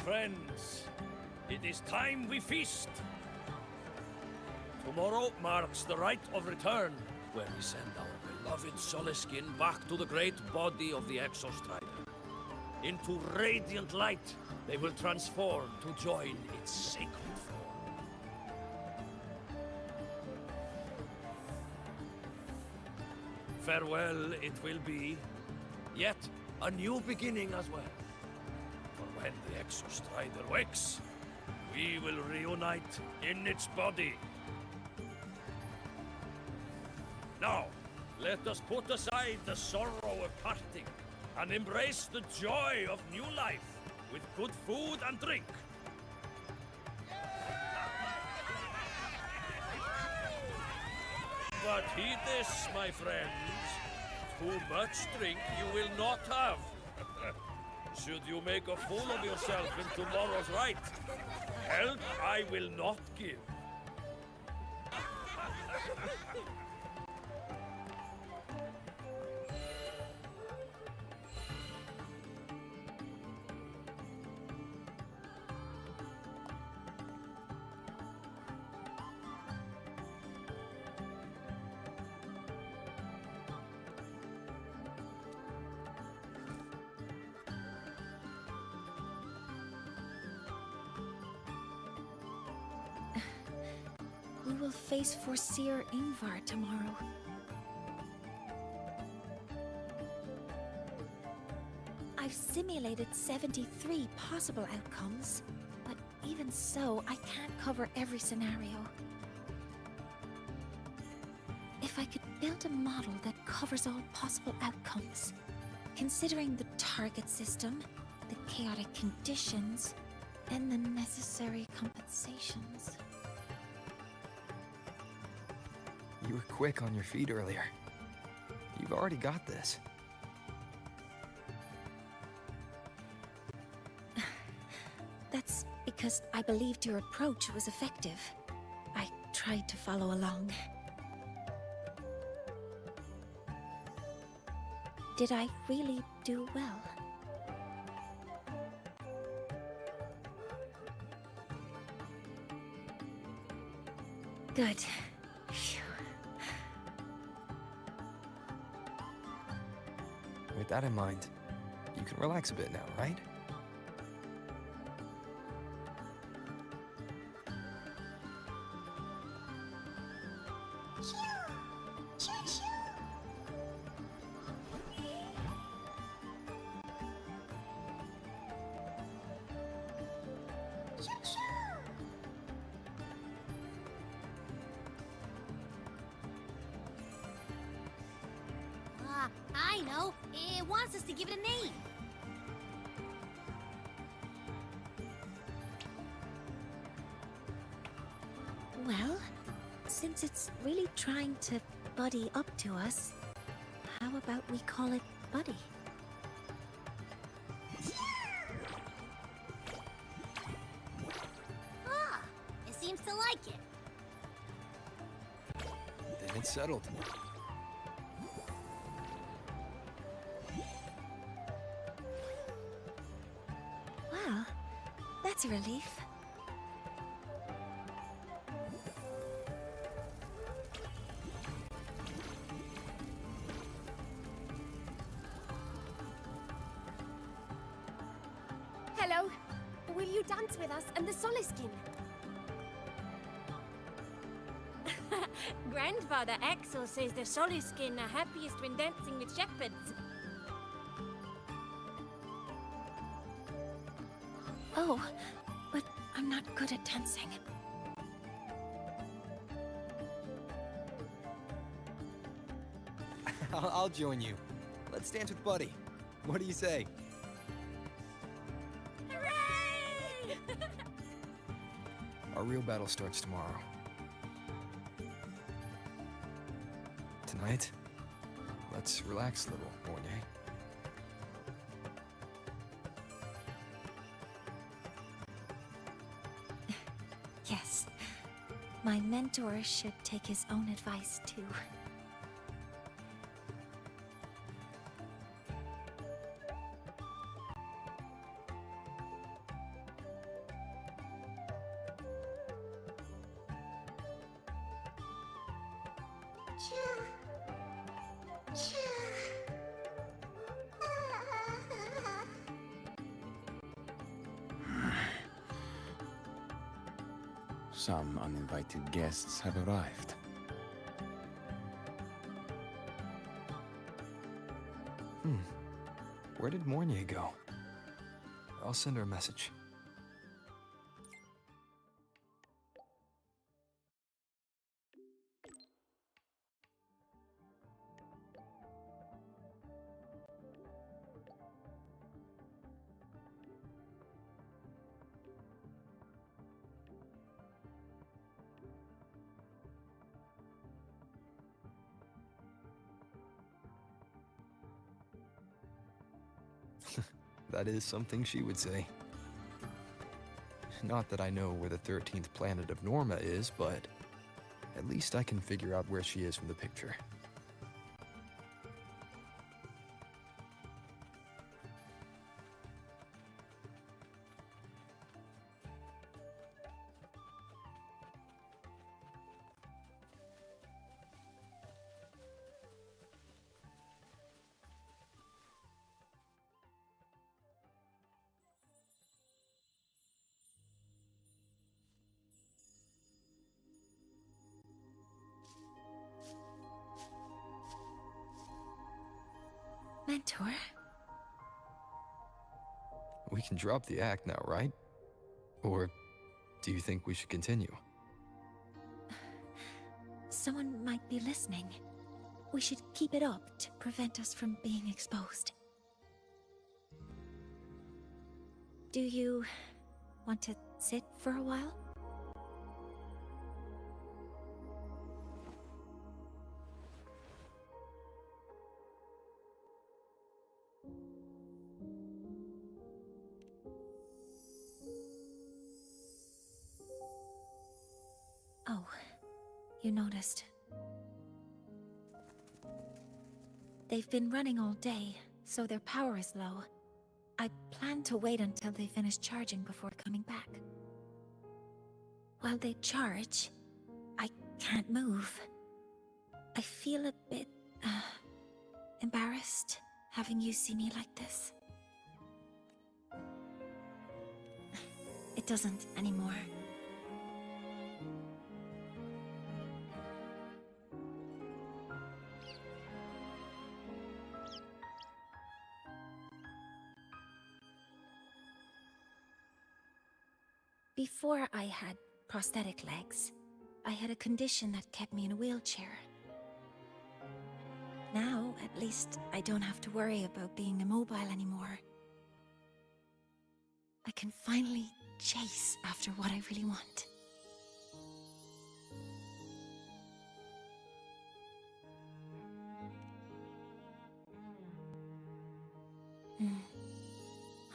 Friends, it is time we feast. Tomorrow marks the rite of return, where we send our beloved Soliskin back to the great body of the Exostrider. Into radiant light, they will transform to join its sacred form. Farewell it will be, yet a new beginning as well. For when the Exostrider wakes, we will reunite in its body. Now, let us put aside the sorrow of parting and embrace the joy of new life with good food and drink. But heed this, my friends. Too much drink you will not have. Should you make a fool of yourself in tomorrow's rite, help I will not give. We will face Seer Ingvar tomorrow. I've simulated 73 possible outcomes, but even so, I can't cover every scenario. If I could build a model that covers all possible outcomes, considering the target system, the chaotic conditions, and the necessary compensations. You were quick on your feet earlier. You've already got this. That's because I believed your approach was effective. I tried to follow along. Did I really do well? Good. Phew. With that in mind, you can relax a bit now, right? I know. It wants us to give it a name. Well, since it's really trying to buddy up to us, how about we call it Buddy? Ah, it seems to like it. Then it's settled. Well, that's a relief. Hello. Will you dance with us and the Soliskin? Grandfather Axel says the Soliskin are happiest when dancing with shepherds. Oh, but I'm not good at dancing. I'll join you. Let's dance with Buddy. What do you say? Hooray! Our real battle starts tomorrow. Tonight, let's relax a little, Mornay. Yes. My mentor should take his own advice, too. Some uninvited guests have arrived. Where did Mornia go? I'll send her a message. That is something she would say. Not that I know where the 13th planet of Norma is, but at least I can figure out where she is from the picture. Mentor? We can drop the act now, right? Or do you think we should continue? Someone might be listening. We should keep it up to prevent us from being exposed. Do you want to sit for a while? Oh, you noticed. They've been running all day, so their power is low. I plan to wait until they finish charging before coming back. While they charge, I can't move. I feel a bit, embarrassed having you see me like this. It doesn't anymore. Before I had prosthetic legs, I had a condition that kept me in a wheelchair. Now, at least, I don't have to worry about being immobile anymore. I can finally chase after what I really want.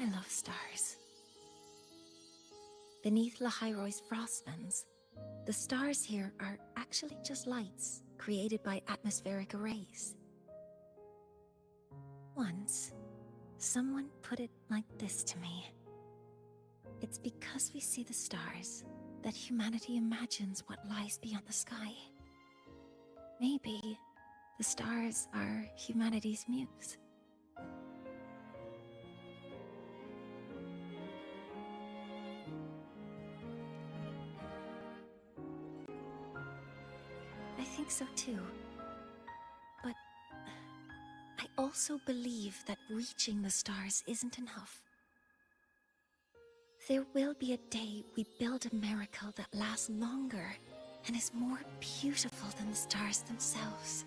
I love stars. Beneath Lahairoy's frostlands, the stars here are actually just lights created by atmospheric arrays. Once, someone put it like this to me. It's because we see the stars that humanity imagines what lies beyond the sky. Maybe the stars are humanity's muse. I think so too. But I also believe that reaching the stars isn't enough. There will be a day we build a miracle that lasts longer and is more beautiful than the stars themselves.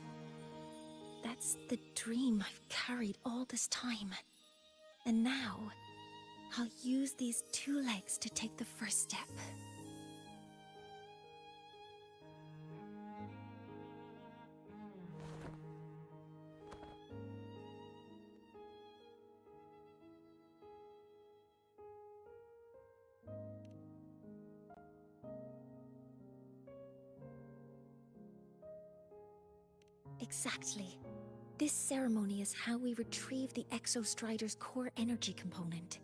That's the dream I've carried all this time. And now, I'll use these two legs to take the first step. Exactly. This ceremony is how we retrieve the Exostrider's core energy component.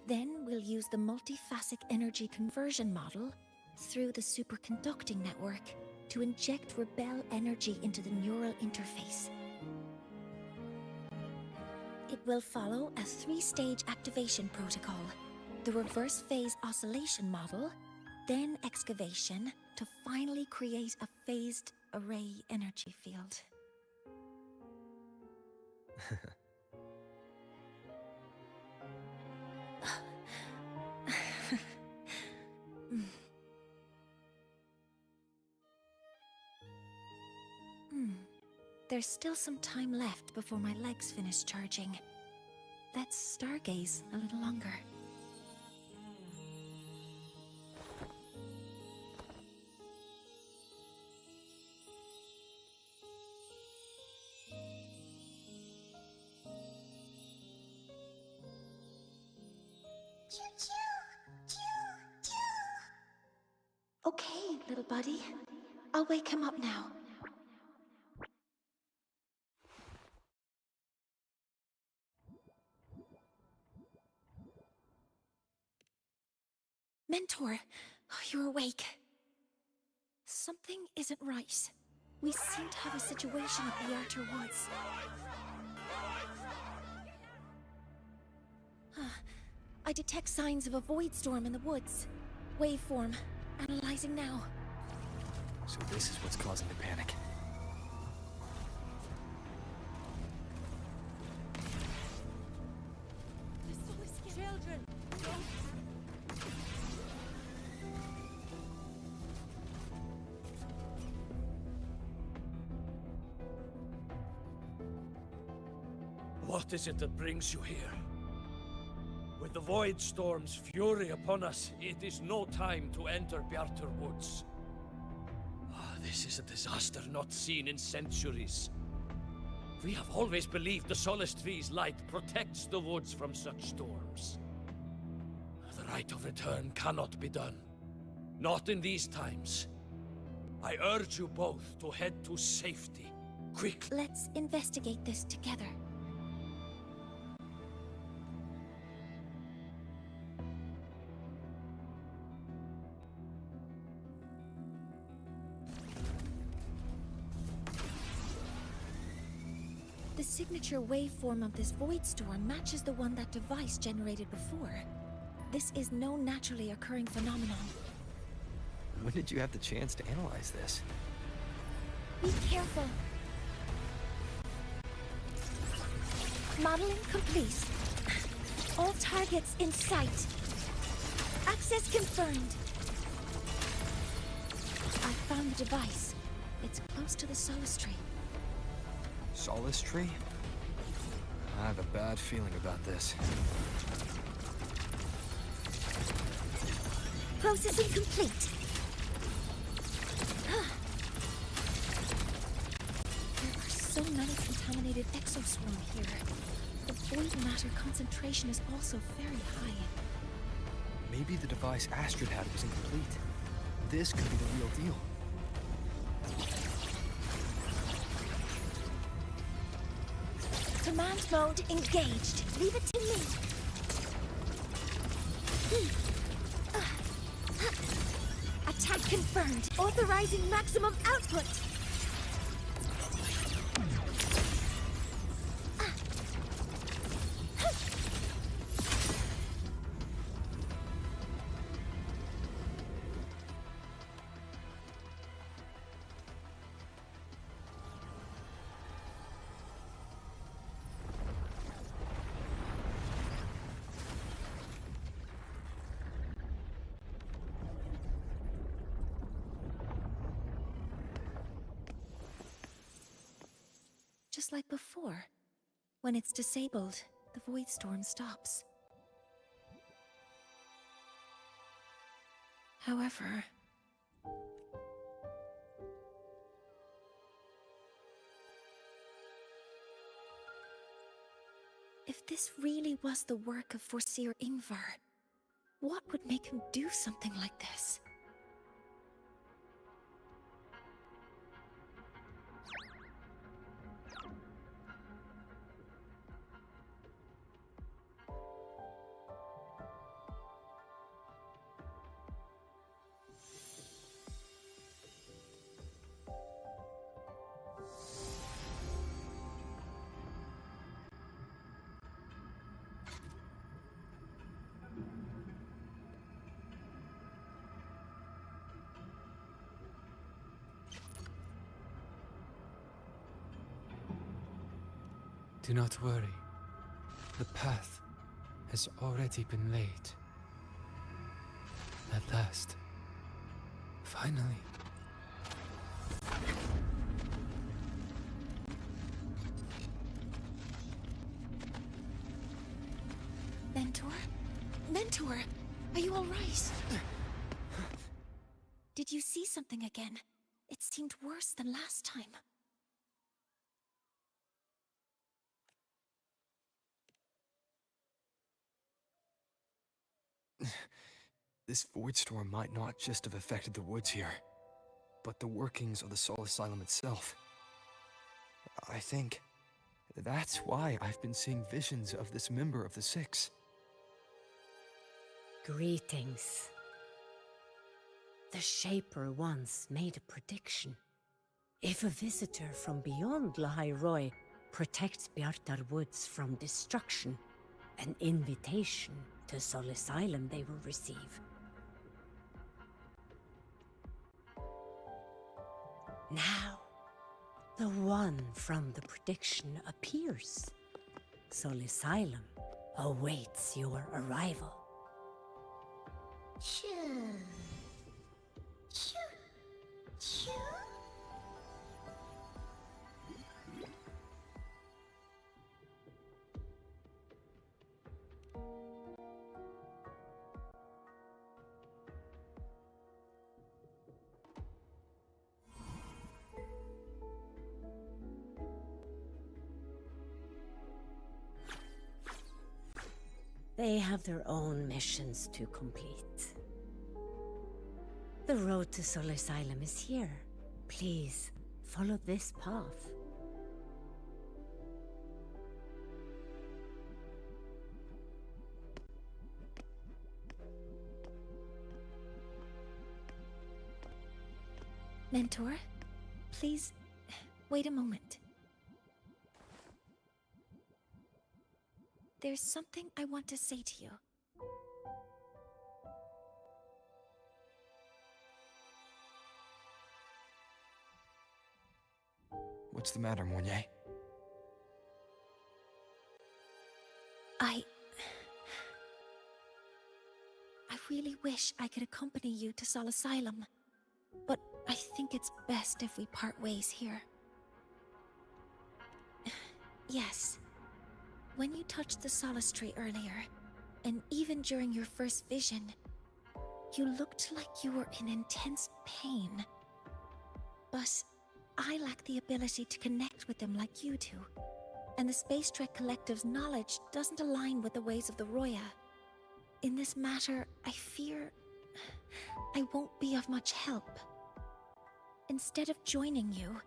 Then we'll use the multiphasic energy conversion model through the superconducting network to inject rebel energy into the neural interface. It will follow a 3-stage activation protocol: the reverse phase oscillation model, then excavation, to finally create a phased array energy field. There's still some time left before my legs finish charging. Let's stargaze a little longer. Okay, little buddy. I'll wake him up now. Mentor, you're awake. Something isn't right. We seem to have a situation at the Outer Woods. I detect signs of a void storm in the woods. Waveform. Analyzing now. So this is what's causing the panic. Children, What is it that brings you here? With the Void Storm's fury upon us, it is no time to enter Bjartur Woods. This is a disaster not seen in centuries. We have always believed the Solace Tree's light protects the woods from such storms. The rite of return cannot be done. Not in these times. I urge you both to head to safety, quickly. Let's investigate this together. The signature waveform of this void storm matches the one that device generated before. This is no naturally occurring phenomenon. When did you have the chance to analyze this? Be careful. Modeling complete. All targets in sight. Access confirmed. I found the device. It's close to the Solace Tree. Solace Tree? I have a bad feeling about this. Processing complete. There are so many contaminated exoswarm here. The void matter concentration is also very high. Maybe the device Astrid had was incomplete. This could be the real deal. Command mode engaged. Leave it to me. Attack confirmed. Authorizing maximum output. Just like before. When it's disabled, the void storm stops. However... if this really was the work of Foreseer Ingvar, what would make him do something like this? Do not worry. The path has already been laid. At last. Finally. Mentor? Mentor! Are you alright? Did you see something again? It seemed worse than last time. This void storm might not just have affected the woods here, but the workings of the Soul Asylum itself. I think that's why I've been seeing visions of this member of the Six. Greetings. The Shaper once made a prediction. If a visitor from beyond Lahai Roy protects Bjartar Woods from destruction, an invitation to Soul Asylum they will receive. Now, the one from the prediction appears. Soul Asylum awaits your arrival. Choo. Choo. Choo. They have their own missions to complete. The road to Solar Asylum is here. Please, follow this path. Mentor, please, wait a moment. There's something I want to say to you. What's the matter, Mornier? I really wish I could accompany you to Sol Asylum, but I think it's best if we part ways here. Yes, when you touched the Solace Tree earlier, and even during your first vision, you looked like you were in intense pain. But I lack the ability to connect with them like you do, and the Space Trek Collective's knowledge doesn't align with the ways of the Roya. In this matter, I fear I won't be of much help. Instead of joining you,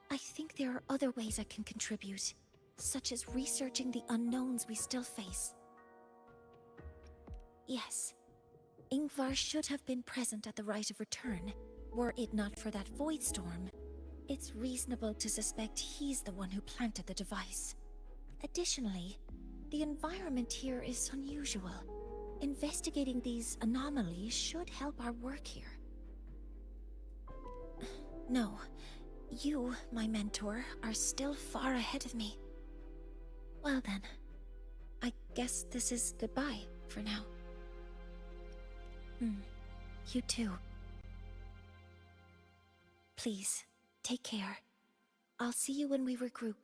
I think there are other ways I can contribute, such as researching the unknowns we still face. Yes, Ingvar should have been present at the Rite of Return. Were it not for that void storm, it's reasonable to suspect he's the one who planted the device. Additionally, the environment here is unusual. Investigating these anomalies should help our work here. No, you, my mentor, are still far ahead of me. Well then, I guess this is goodbye for now. You too. Please, take care. I'll see you when we regroup.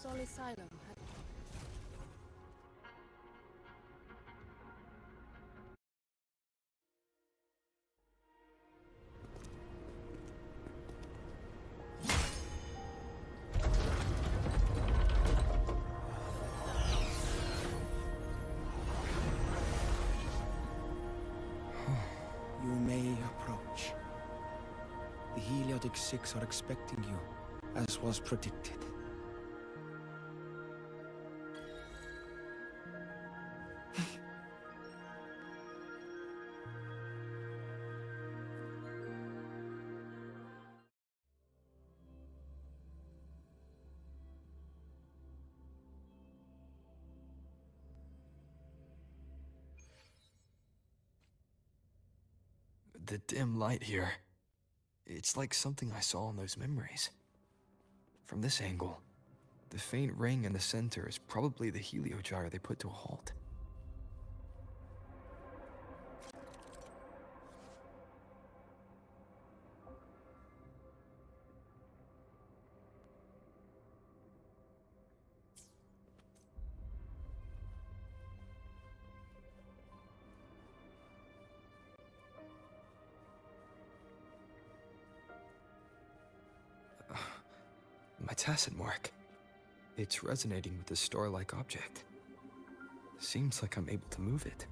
Sol Asylum. You may approach. The Heliotic Six are expecting you, as was predicted. The dim light here. It's like something I saw in those memories. From this angle, the faint ring in the center is probably the heliogyre they put to a halt. My tacit mark. It's resonating with the star-like object. Seems like I'm able to move it.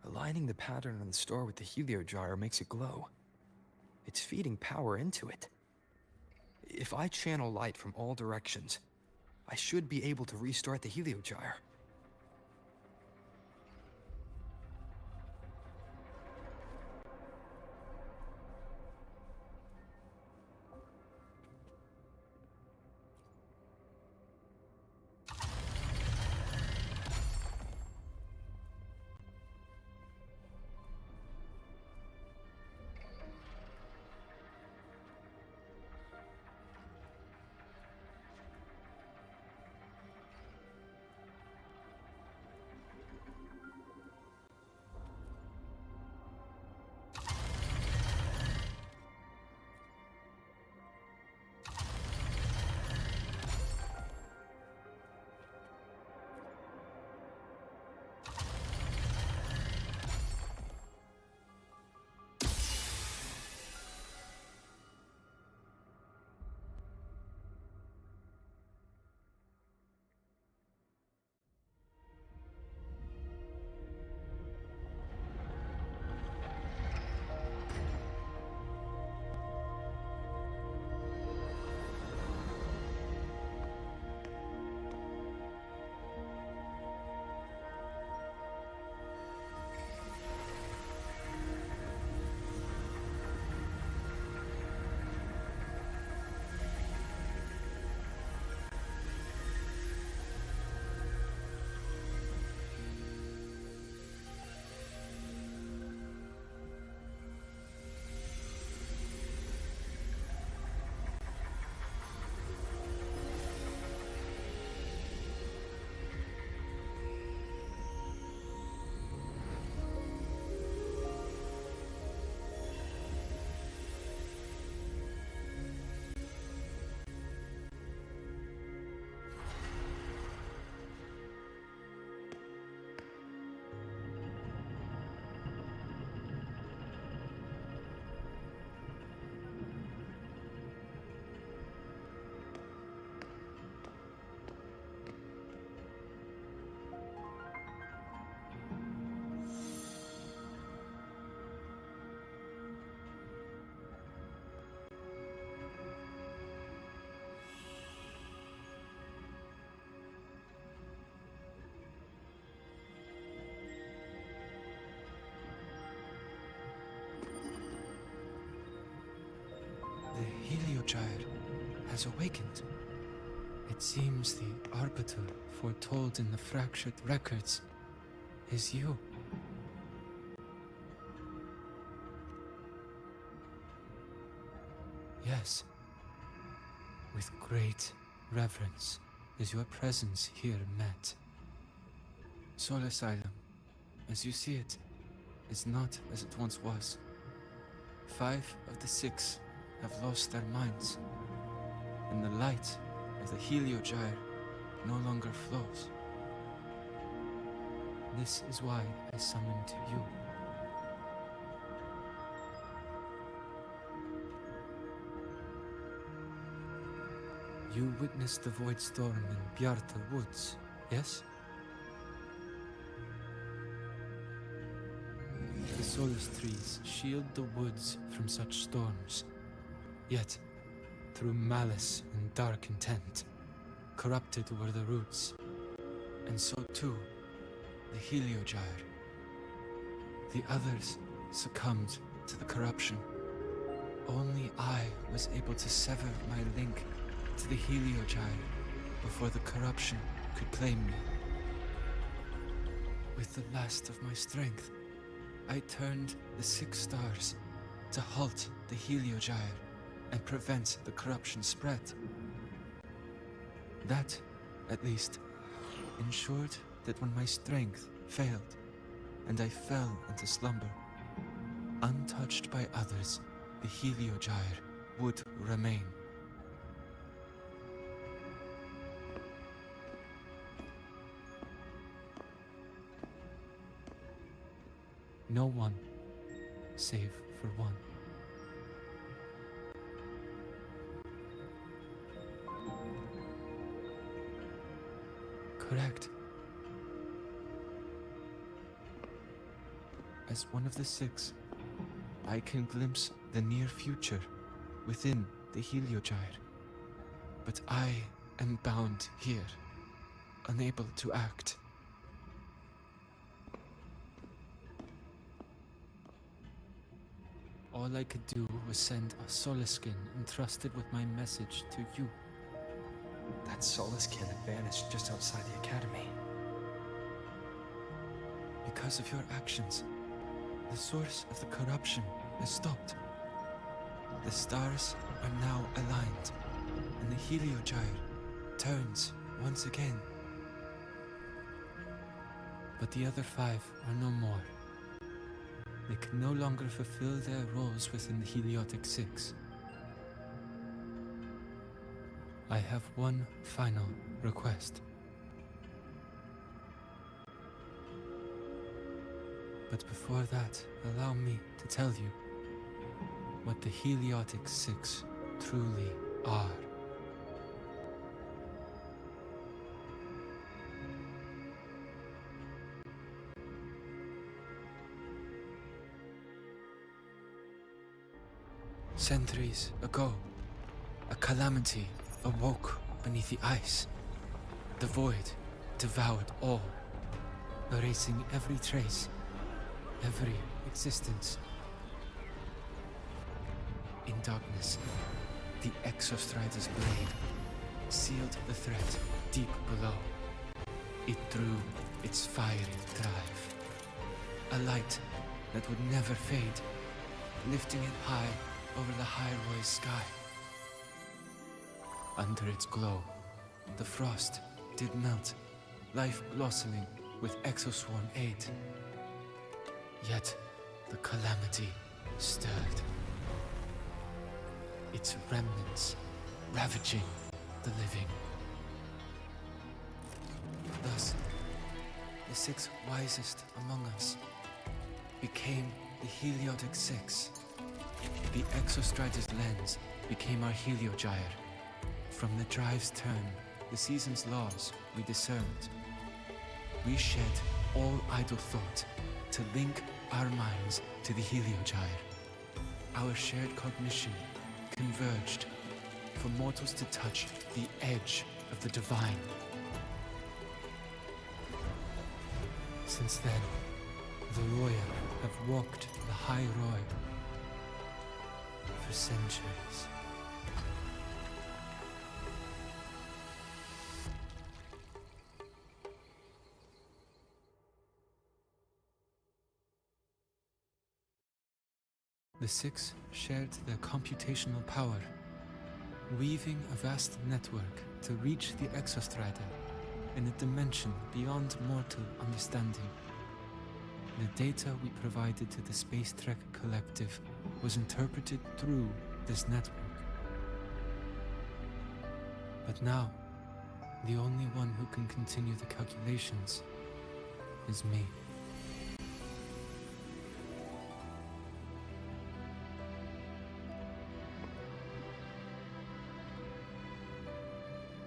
Aligning the pattern on the star with the heliogyre makes it glow. It's feeding power into it. If I channel light from all directions, I should be able to restart the heliogyre. The heliogyre has awakened. It seems the arbiter foretold in the fractured records is you. Yes. With great reverence is your presence here met. Soul Asylum, as you see it, is not as it once was. 5 of the 6 have lost their minds, and the light of the heliogyre no longer flows. This is why I summoned you. You witnessed the void storm in Bjarta Woods, yes? The solace trees shield the woods from such storms. Yet, through malice and dark intent, Corrupted were the roots, and so too the Heliogyre. The others succumbed to the corruption. Only I was able to sever my link to the Heliogyre before the corruption could claim me. With the last of my strength, I turned the 6 stars to halt the Heliogyre and prevent the corruption spread. That, at least, ensured that when my strength failed and I fell into slumber, untouched by others, the Heliogyre would remain. No one, save for one. Correct. As one of the 6, I can glimpse the near future within the Heliogyre. But I am bound here, unable to act. All I could do was send a Solaskin entrusted with my message to you. That Solaskin had vanished just outside the academy. Because of your actions, the source of the corruption has stopped. The stars are now aligned, and the Heliogyre turns once again. But the other 5 are no more. They can no longer fulfill their roles within the Heliotic 6. I have one final request. But before that, allow me to tell you what the Heliotic 6 truly are. Centuries ago, a calamity awoke beneath the ice. The void devoured all, erasing every trace, every existence. In darkness, the Exostrider's blade sealed the threat deep below. It drew its fiery drive, a light that would never fade, lifting it high over the High-Roy sky. Under its glow, the frost did melt, life blossoming with Exoswarm aid. Yet, the calamity stirred. Its remnants ravaging the living. Thus, the 6 wisest among us became the Heliotic 6. The Exostrider's lens became our Heliogyre. From the drive's turn, the season's laws we discerned. We shed all idle thought to link our minds to the Heliogyre. Our shared cognition converged for mortals to touch the edge of the divine. Since then, the Roya have walked the High Roy for centuries. The 6 shared their computational power, weaving a vast network to reach the Exostrider in a dimension beyond mortal understanding. The data we provided to the Space Trek Collective was interpreted through this network. But now, the only one who can continue the calculations is me.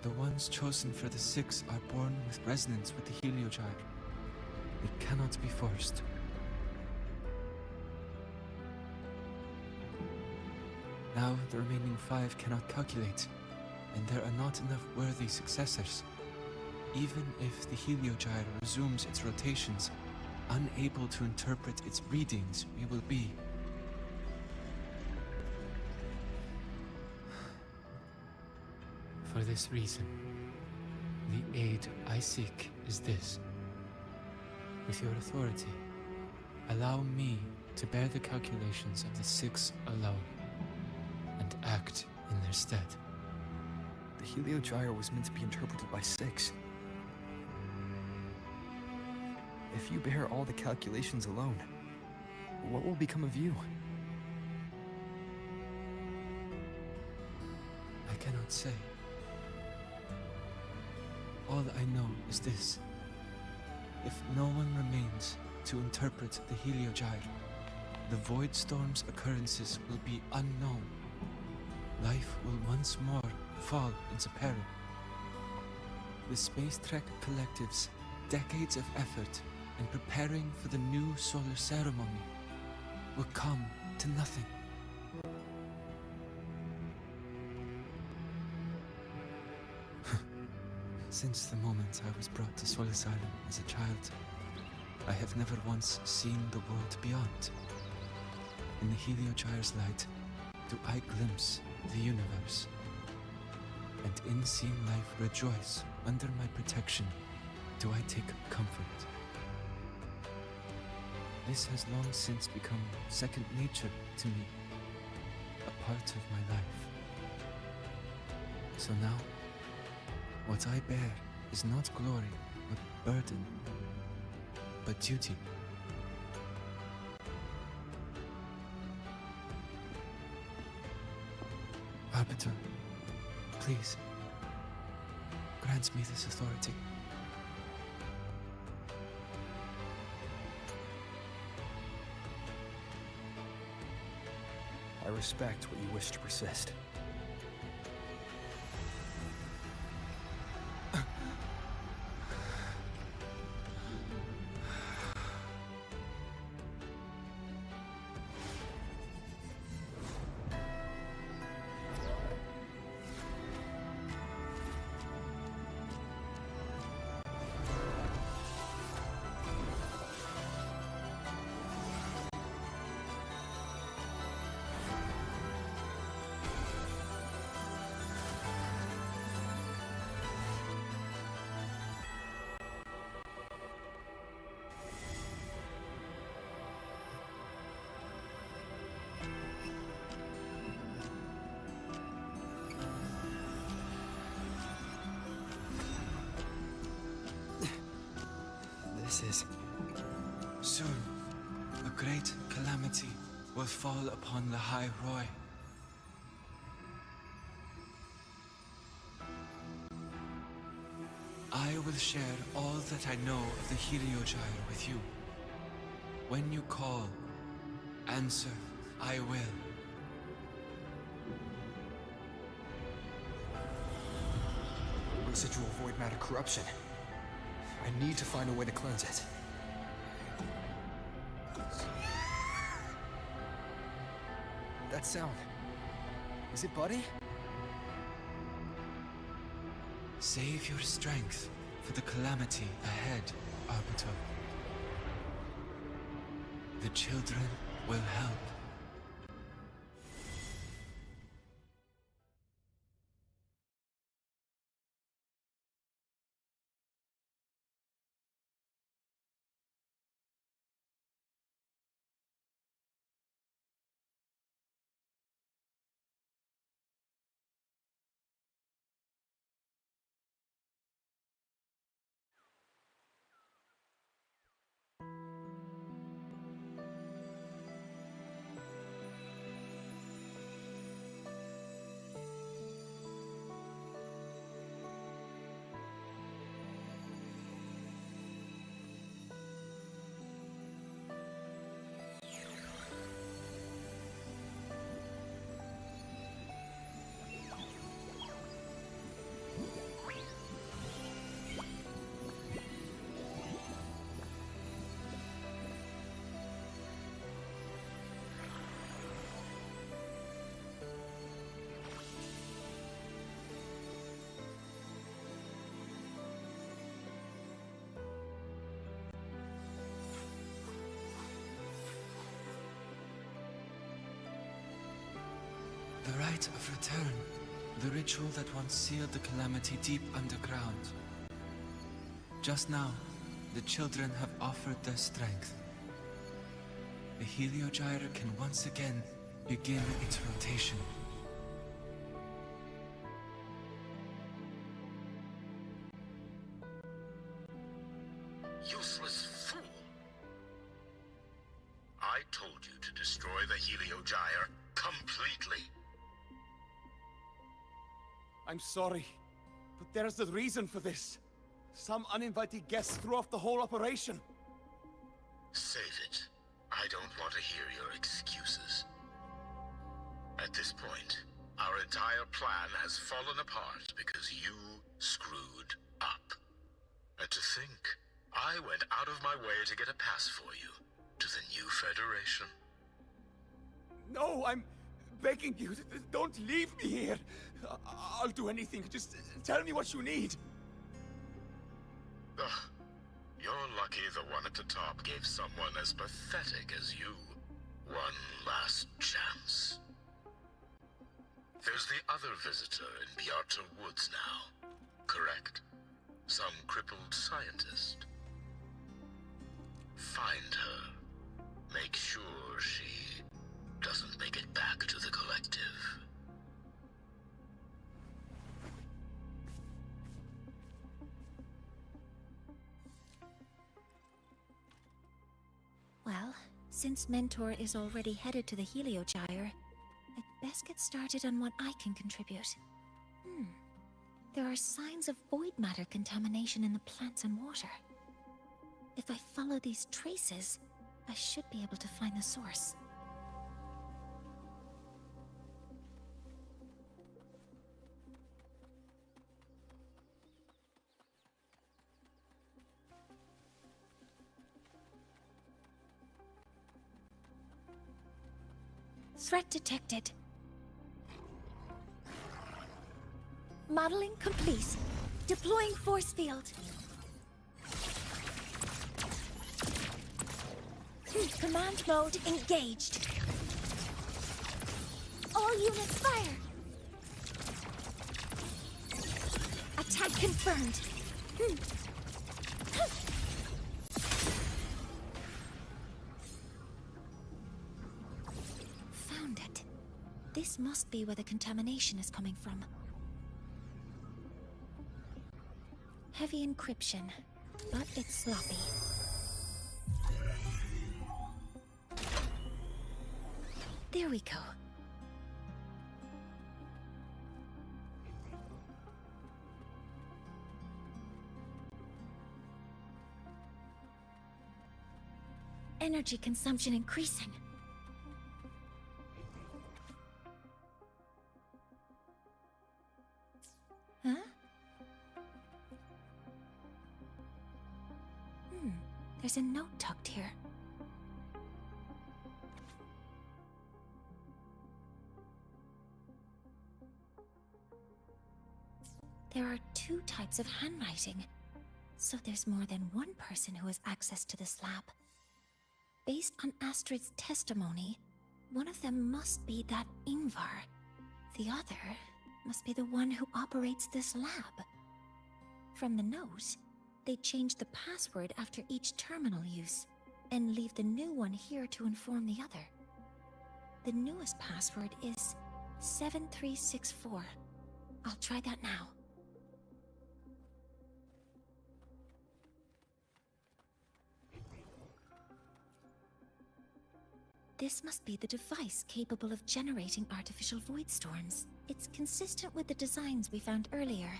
The ones chosen for the 6 are born with resonance with the Heliogyre. It cannot be forced. Now the remaining 5 cannot calculate, and there are not enough worthy successors. Even if the heliogyre resumes its rotations, unable to interpret its readings, we will be. For this reason, the aid I seek is this. With your authority, allow me to bear the calculations of the six alone, and act in their stead. The heliogyre was meant to be interpreted by six. If you bear all the calculations alone, what will become of you? I cannot say. All I know is this. If no one remains to interpret the heliogyre, the void storm's occurrences will be unknown. Life will once more fall into peril. The Space Trek Collective's decades of effort in preparing for the new solar ceremony will come to nothing. Since the moment I was brought to Soul Asylum as a child, I have never once seen the world beyond. In the heliogyre's light, do I glimpse the universe, and in seeing life rejoice under my protection, do I take comfort. This has long since become second nature to me, a part of my life. So now, what I bear is not glory or burden, but duty. Arbiter, please, grant me this authority. I respect what you wish to persist. This is... Soon, a great calamity will fall upon the High Roy. I will share all that I know of the heliogyre with you. When you call, answer, I will. Residual void matter corruption. I need to find a way to cleanse it. That sound. Is it Buddy? Save your strength for the calamity ahead, Arbiter. The children will help. The rite of return. The ritual that once sealed the calamity deep underground. Just now, the children have offered their strength. The Heliogyre can once again begin its rotation. Useless fool! I told you to destroy the Heliogyre completely. I'm sorry, but there's a reason for this. Some uninvited guests threw off the whole operation. Save it. I don't want to hear your excuses. At this point, our entire plan has fallen apart because you screwed up. And to think, I went out of my way to get a pass for you to the new Federation. No, I'm begging you, don't leave me here. I'll do anything, just tell me what you need. Ugh. You're lucky the one at the top gave someone as pathetic as you one last chance. There's the other visitor in Bjarta Woods now, correct? Some crippled scientist. Find her. Make sure she doesn't make it back to the collective. Well, since Mentor is already headed to the Heliogyre, I'd best get started on what I can contribute. There are signs of void matter contamination in the plants and water. If I follow these traces, I should be able to find the source. Threat detected. Modeling complete. Deploying force field. Command mode engaged. All units fire. Attack confirmed. Found it. This must be where the contamination is coming from. Heavy encryption, but it's sloppy. There we go. Energy consumption increasing. Huh? There's a note tucked here. There are 2 types of handwriting, so there's more than one person who has access to this lab. Based on Astrid's testimony, one of them must be that Ingvar. The other must be the one who operates this lab. From the note, they change the password after each terminal use, and leave the new one here to inform the other. The newest password is 7364. I'll try that now. This must be the device capable of generating artificial void storms. It's consistent with the designs we found earlier.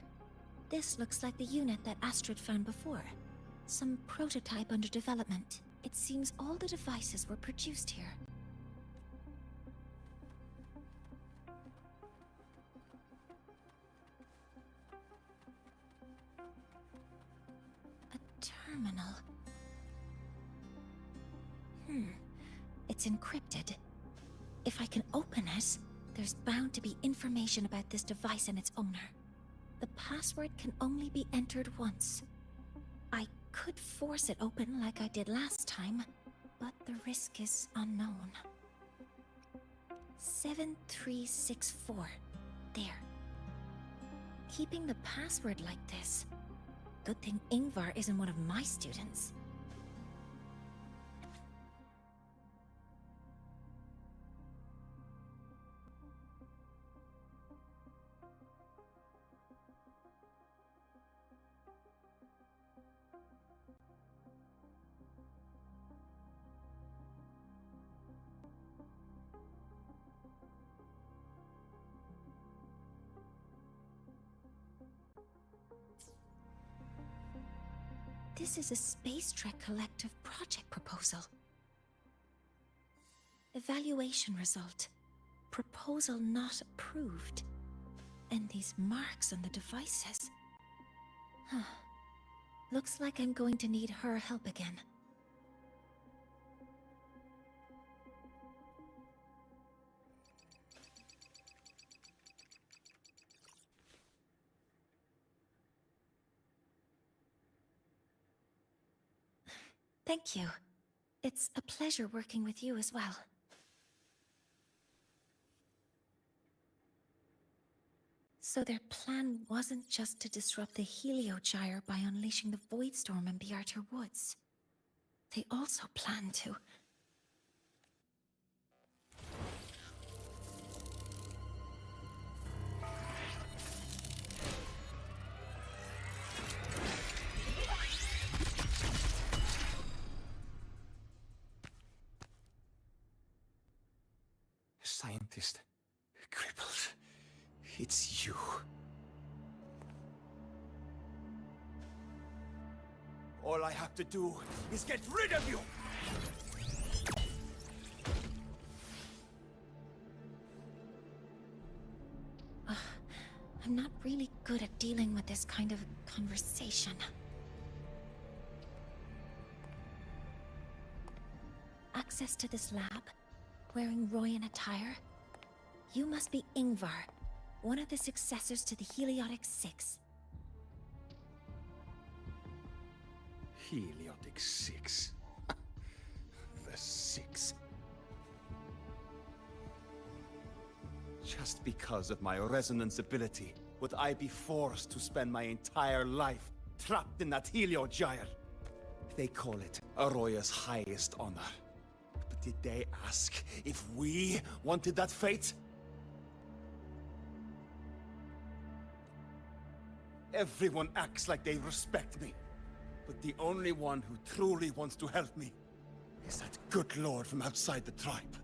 This looks like the unit that Astrid found before. Some prototype under development. It seems all the devices were produced here. A terminal. It's encrypted. If I can open it, there's bound to be information about this device and its owner. The password can only be entered once. I could force it open like I did last time, but the risk is unknown. 7364. There. Keeping the password like this. Good thing Ingvar isn't one of my students. This is a Space Trek Collective project proposal. Evaluation result. Proposal not approved. And these marks on the devices. Huh. Looks like I'm going to need her help again. Thank you. It's a pleasure working with you as well. So their plan wasn't just to disrupt the Heliogyre by unleashing the Voidstorm in Bjartur Woods. They also planned to... Scientist. Crippled. It's you. All I have to do is get rid of you! I'm not really good at dealing with this kind of conversation. Access to this lab? Wearing Royan attire? You must be Ingvar, one of the successors to the Heliotic Six. Heliotic Six. The Six. Just because of my resonance ability, would I be forced to spend my entire life trapped in that Heliogyre? They call it Aroya's highest honor. But did they ask if we wanted that fate? Everyone acts like they respect me. But the only one who truly wants to help me is that good lord from outside the tribe.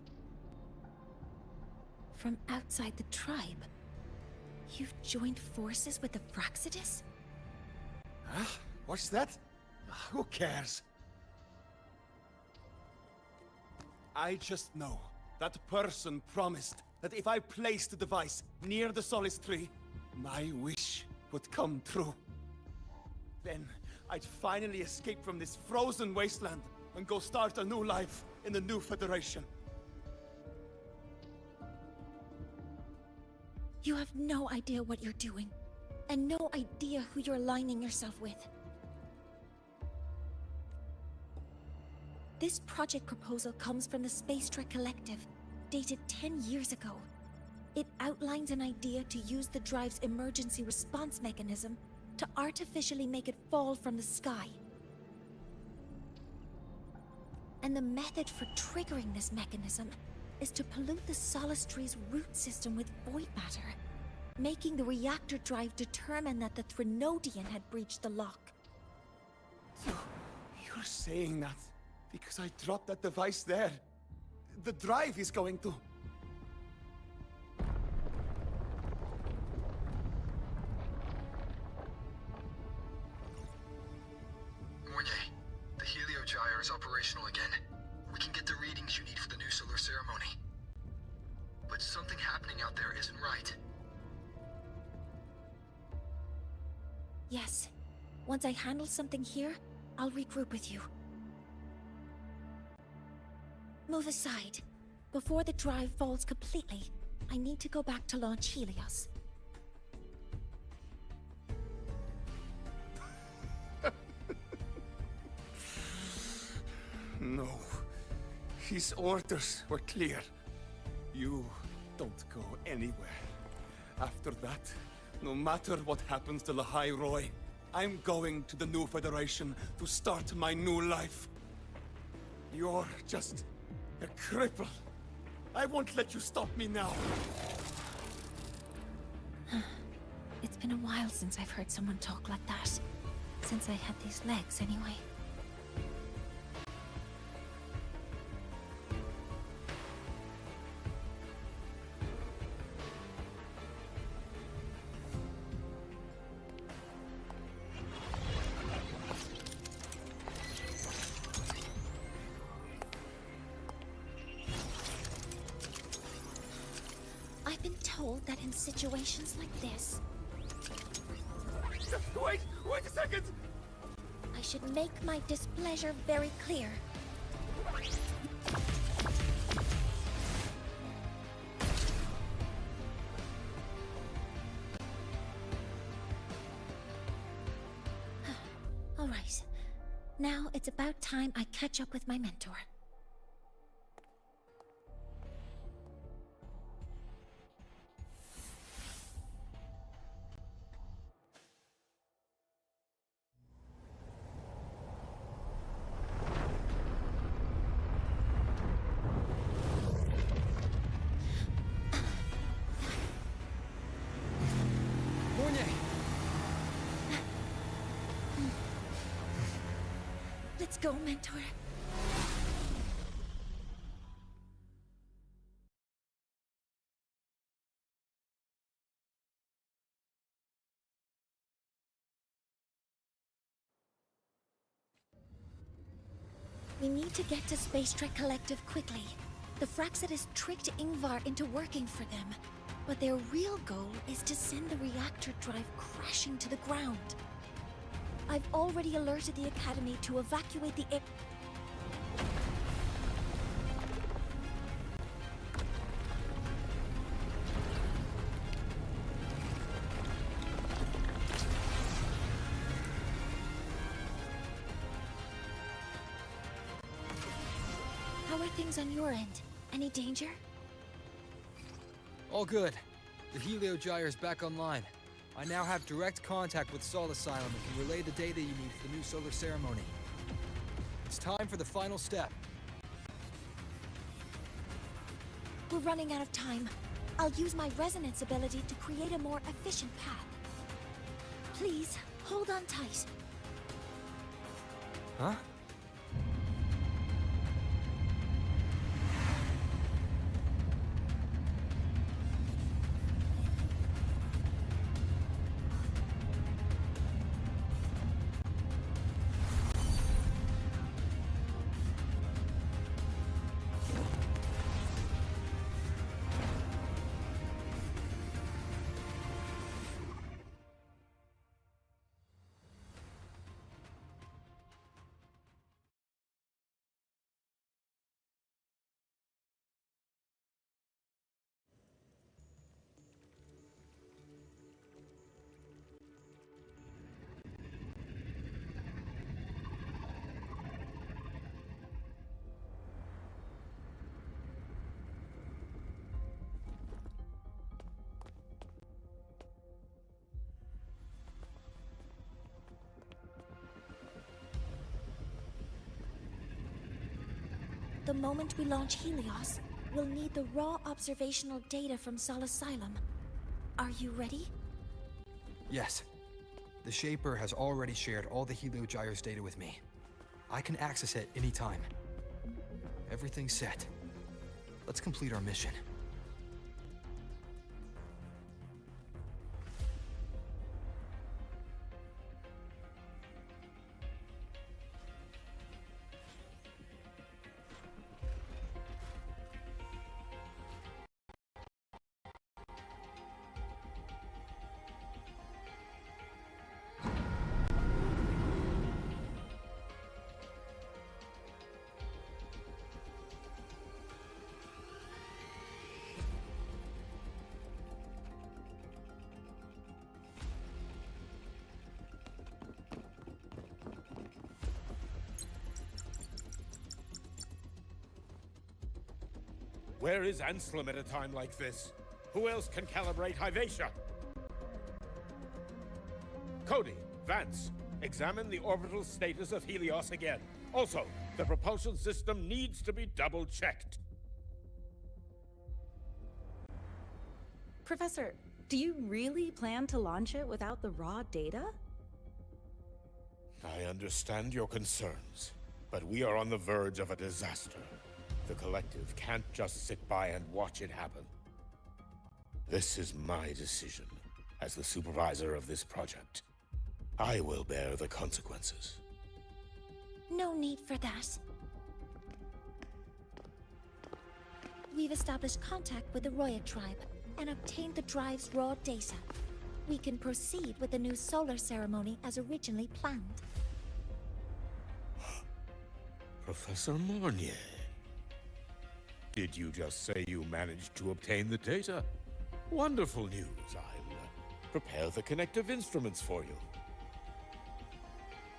From outside the tribe? You've joined forces with the Fraxidus? Huh? What's that? Who cares? I just know that person promised that if I placed the device near the Solace Tree, my wish would come true. Then I'd finally escape from this frozen wasteland and go start a new life in the new Federation. You have no idea what you're doing, and no idea who you're aligning yourself with. This project proposal comes from the Space Trek Collective, dated 10 years ago. It outlines an idea to use the drive's emergency response mechanism to artificially make it fall from the sky. And the method for triggering this mechanism is to pollute the Solace Tree's root system with void matter, making the reactor drive determine that the Threnodian had breached the lock. So, you're saying that because I dropped that device there, the drive is going to... Moynier, the Heliogyre is operational again. We can get the readings you need for the new solar ceremony. But something happening out there isn't right. Yes. Once I handle something here, I'll regroup with you. Move aside. Before the drive falls completely, I need to go back to launch Helios. No. His orders were clear. You don't go anywhere. After that, no matter what happens to Lahai Roy, I'm going to the new Federation to start my new life. You're just a cripple. I won't let you stop me now. It's been a while since I've heard someone talk like that. Since I had these legs, anyway. I've been told that in situations like this, Wait a second! I should make my displeasure very clear. All right. Now it's about time I catch up with my mentor. Let's go, mentor. We need to get to Space Trek Collective quickly. The Fraxidus tricked Ingvar into working for them, but their real goal is to send the reactor drive crashing to the ground. I've already alerted the Academy to evacuate the air. How are things on your end? Any danger? All good. The Heliogyre is back online. I now have direct contact with Sol Asylum and can relay the data you need for the new solar ceremony. It's time for the final step. We're running out of time. I'll use my resonance ability to create a more efficient path. Please, hold on tight. Huh? The moment we launch Helios, we'll need the raw observational data from Sol Asylum. Are you ready? Yes. The Shaper has already shared all the Heliogyre's data with me. I can access it anytime. Everything's set. Let's complete our mission. Where is Anselm at a time like this? Who else can calibrate Hyvatia? Cody, Vance, examine the orbital status of Helios again. Also, the propulsion system needs to be double-checked. Professor, do you really plan to launch it without the raw data? I understand your concerns, but we are on the verge of a disaster. The Collective can't just sit by and watch it happen. This is my decision as the supervisor of this project. I will bear the consequences. No need for that. We've established contact with the Roya tribe and obtained the drive's raw data. We can proceed with the new solar ceremony as originally planned. Professor Mornier, did you just say you managed to obtain the data? Wonderful news. I'll prepare the connective instruments for you.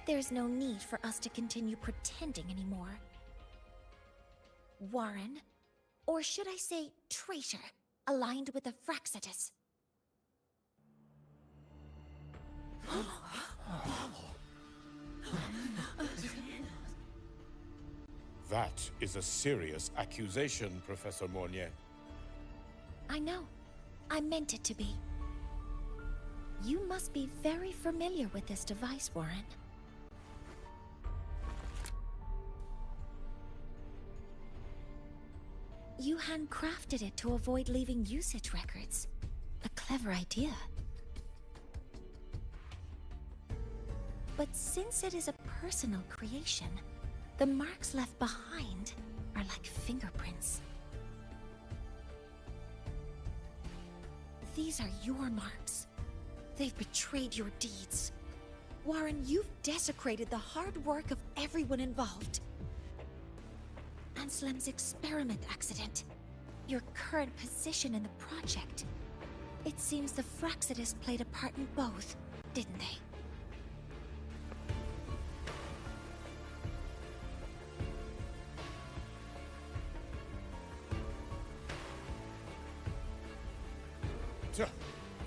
There's no need for us to continue pretending anymore. Warren, or should I say traitor, aligned with the Fraxitus. That is a serious accusation, Professor Mornier. I know. I meant it to be. You must be very familiar with this device, Warren. You handcrafted it to avoid leaving usage records. A clever idea. But since it is a personal creation, the marks left behind are like fingerprints. These are your marks. They've betrayed your deeds. Warren, you've desecrated the hard work of everyone involved. Anselm's experiment accident. Your current position in the project. It seems the Fraxitus played a part in both, didn't they?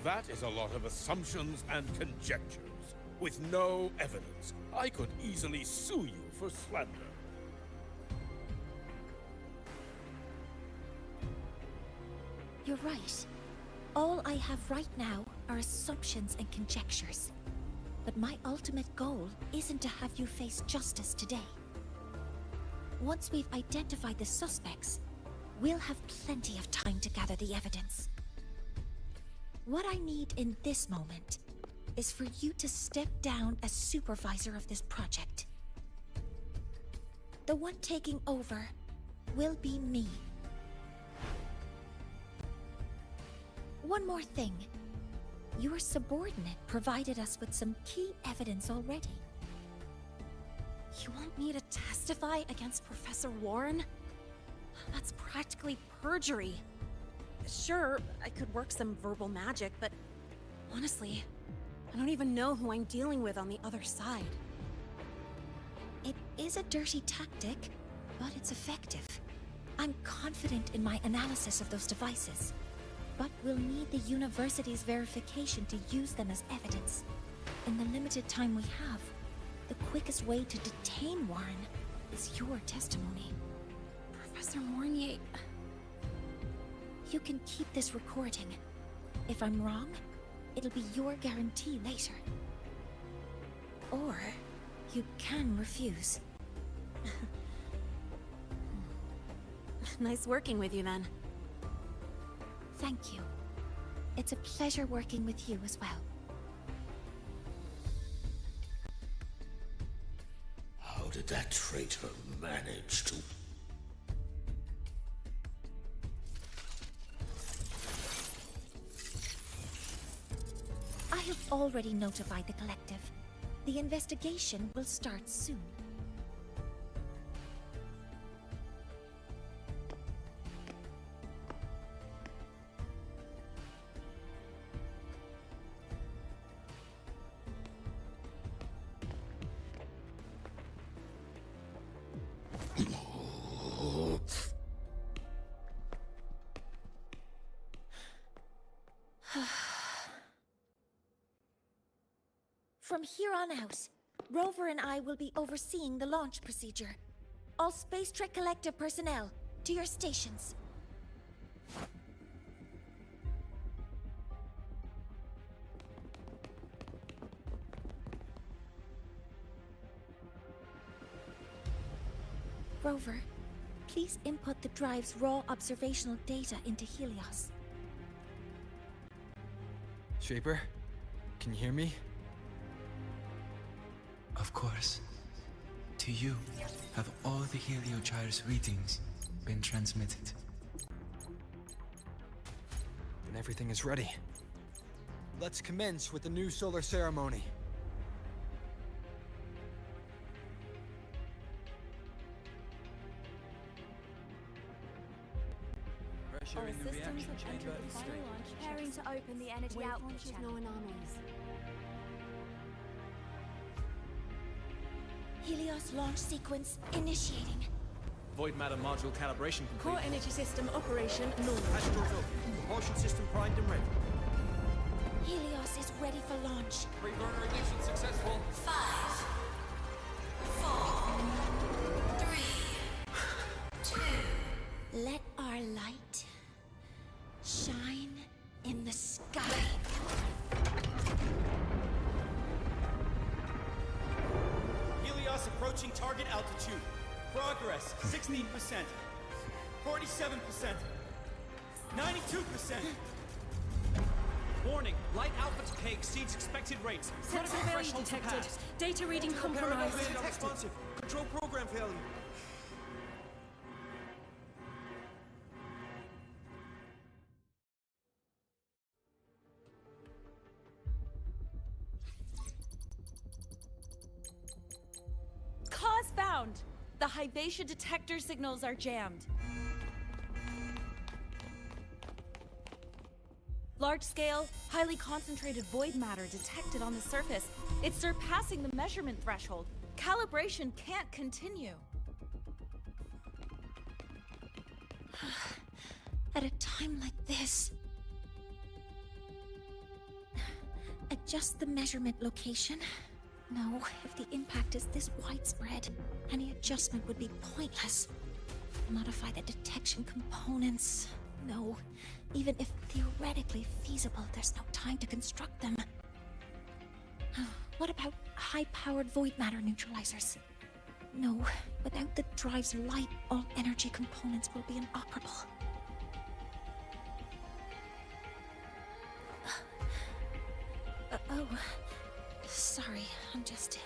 That is a lot of assumptions and conjectures, with no evidence. I could easily sue you for slander. You're right. All I have right now are assumptions and conjectures. But my ultimate goal isn't to have you face justice today. Once we've identified the suspects, we'll have plenty of time to gather the evidence. What I need in this moment is for you to step down as supervisor of this project. The one taking over will be me. One more thing. Your subordinate provided us with some key evidence already. You want me to testify against Professor Warren? That's practically perjury. Sure, I could work some verbal magic, but honestly, I don't even know who I'm dealing with on the other side. It is a dirty tactic, but it's effective. I'm confident in my analysis of those devices, but we'll need the university's verification to use them as evidence. In the limited time we have, the quickest way to detain Warren is your testimony. Professor Mornier... You can keep this recording. If I'm wrong, it'll be your guarantee later. Or you can refuse. Nice working with you, then. Thank you. It's a pleasure working with you as well. How did that traitor manage to... I have already notified the Collective. The investigation will start soon. From here on out, Rover and I will be overseeing the launch procedure. All Space Trek Collective personnel, to your stations. Rover, please input the drive's raw observational data into Helios. Shaper, can you hear me? Of course. To you, have all the Heliogyre's readings been transmitted? Then everything is ready. Let's commence with the new solar ceremony. Pressure in the reaction chamber is stable. Preparing to open the energy output channel. No anomalies. Helios launch sequence initiating. Void matter module calibration complete. Core energy system operation normal. Astrals up. Propulsion system primed and ready. Helios is ready for launch. Pre-burner ignition successful. 5, 4, 3, 2. Let our light shine in the sky. Helios approaching target altitude. Progress 16%, 47%, 92%. Warning, light output decay exceeds expected rates. Sensor failure detected. Data reading compromised. Unresponsive. Control program failure. Cause found! The Hyvatia detector signals are jammed. Large-scale, highly concentrated void matter detected on the surface. It's surpassing the measurement threshold. Calibration can't continue. At a time like this... Adjust the measurement location. No, if the impact is this widespread, any adjustment would be pointless. Modify the detection components. No, even if theoretically feasible, there's no time to construct them. What about high-powered void matter neutralizers? No, without the drive's light, all energy components will be inoperable. Oh, sorry, I'm just...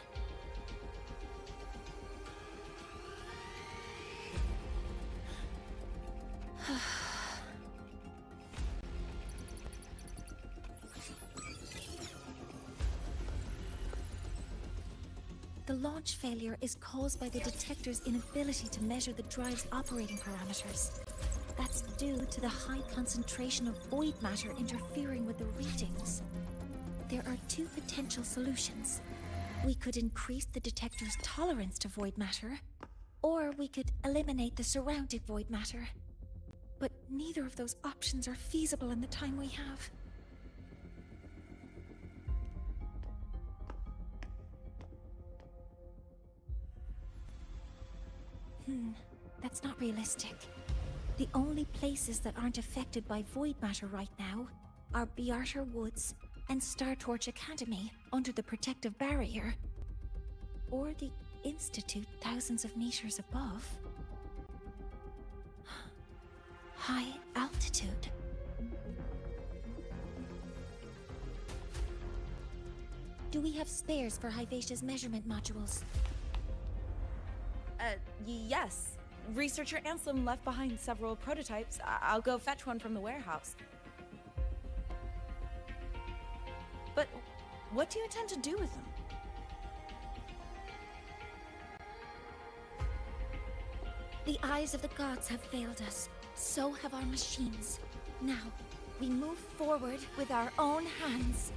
The launch failure is caused by the detector's inability to measure the drive's operating parameters. That's due to the high concentration of void matter interfering with the readings. There are two potential solutions. We could increase the detector's tolerance to void matter, or we could eliminate the surrounding void matter. But neither of those options are feasible in the time we have. That's not realistic. The only places that aren't affected by void matter right now are Bearter Woods and Star Torch Academy under the protective barrier, or the Institute thousands of meters above. High altitude. Do we have spares for Hyvatia's measurement modules? Yes. Researcher Anselm left behind several prototypes. I'll go fetch one from the warehouse. But what do you intend to do with them? The eyes of the gods have failed us. So have our machines. Now, we move forward with our own hands.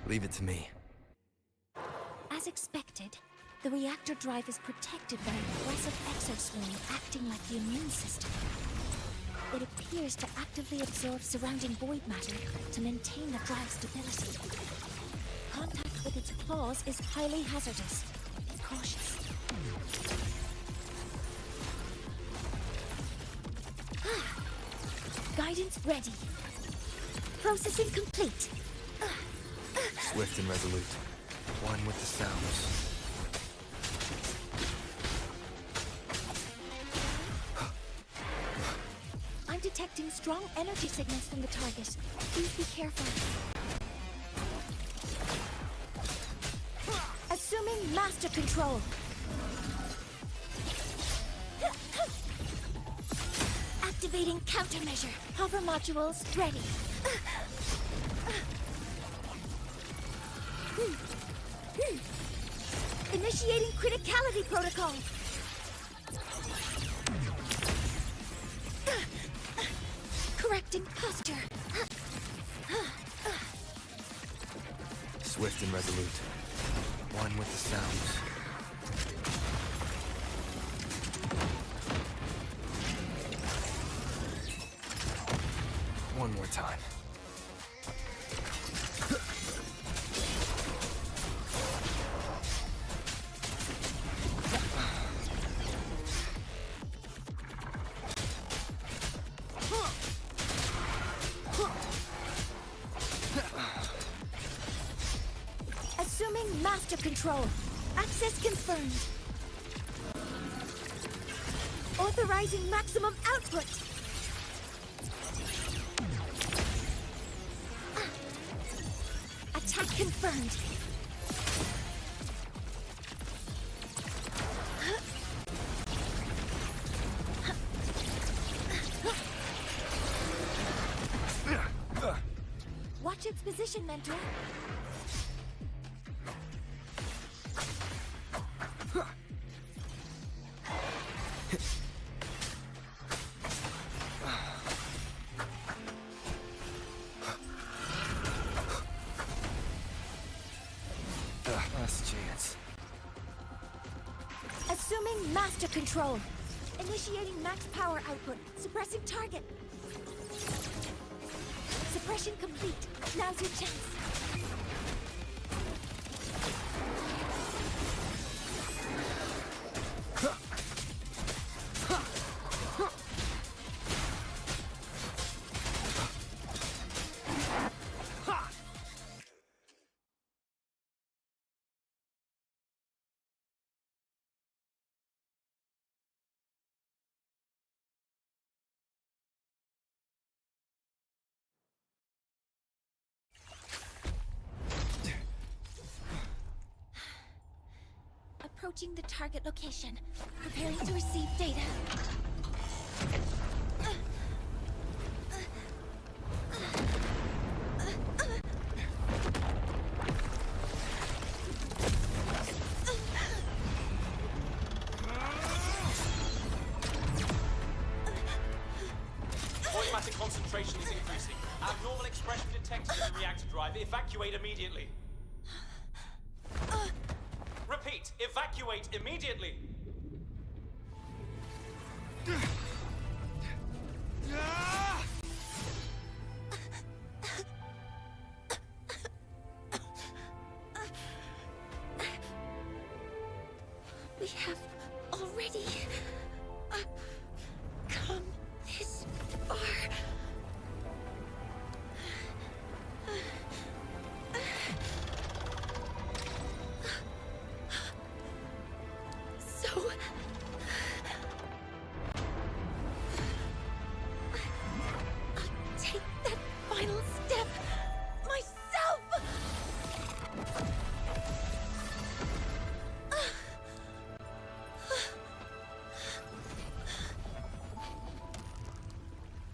Leave it to me. As expected, the reactor drive is protected by an aggressive exoswarm acting like the immune system. It appears to actively absorb surrounding void matter to maintain the drive's stability. Contact with its claws is highly hazardous. Be cautious. Guidance ready. Processing complete. Swift and resolute. One with the sounds. I'm detecting strong energy signals from the target. Please be careful. Assuming master control. Activating countermeasure. Hover modules ready. Initiating criticality protocol. Correcting posture. Swift and resolute. One with the sounds. One more time. Assuming master control. Access confirmed. Authorizing maximum output. Attack confirmed. Watch its position, Mentor. Last chance. Assuming master control. Initiating max power output. Suppressing target. Suppression complete. Now's your chance. Approaching the target location. Preparing to receive data. Void matter concentration is increasing. Abnormal expression detected in the reactor drive. Evacuate immediately. Repeat, evacuate immediately. We have already come this far. So I'll take that final step myself.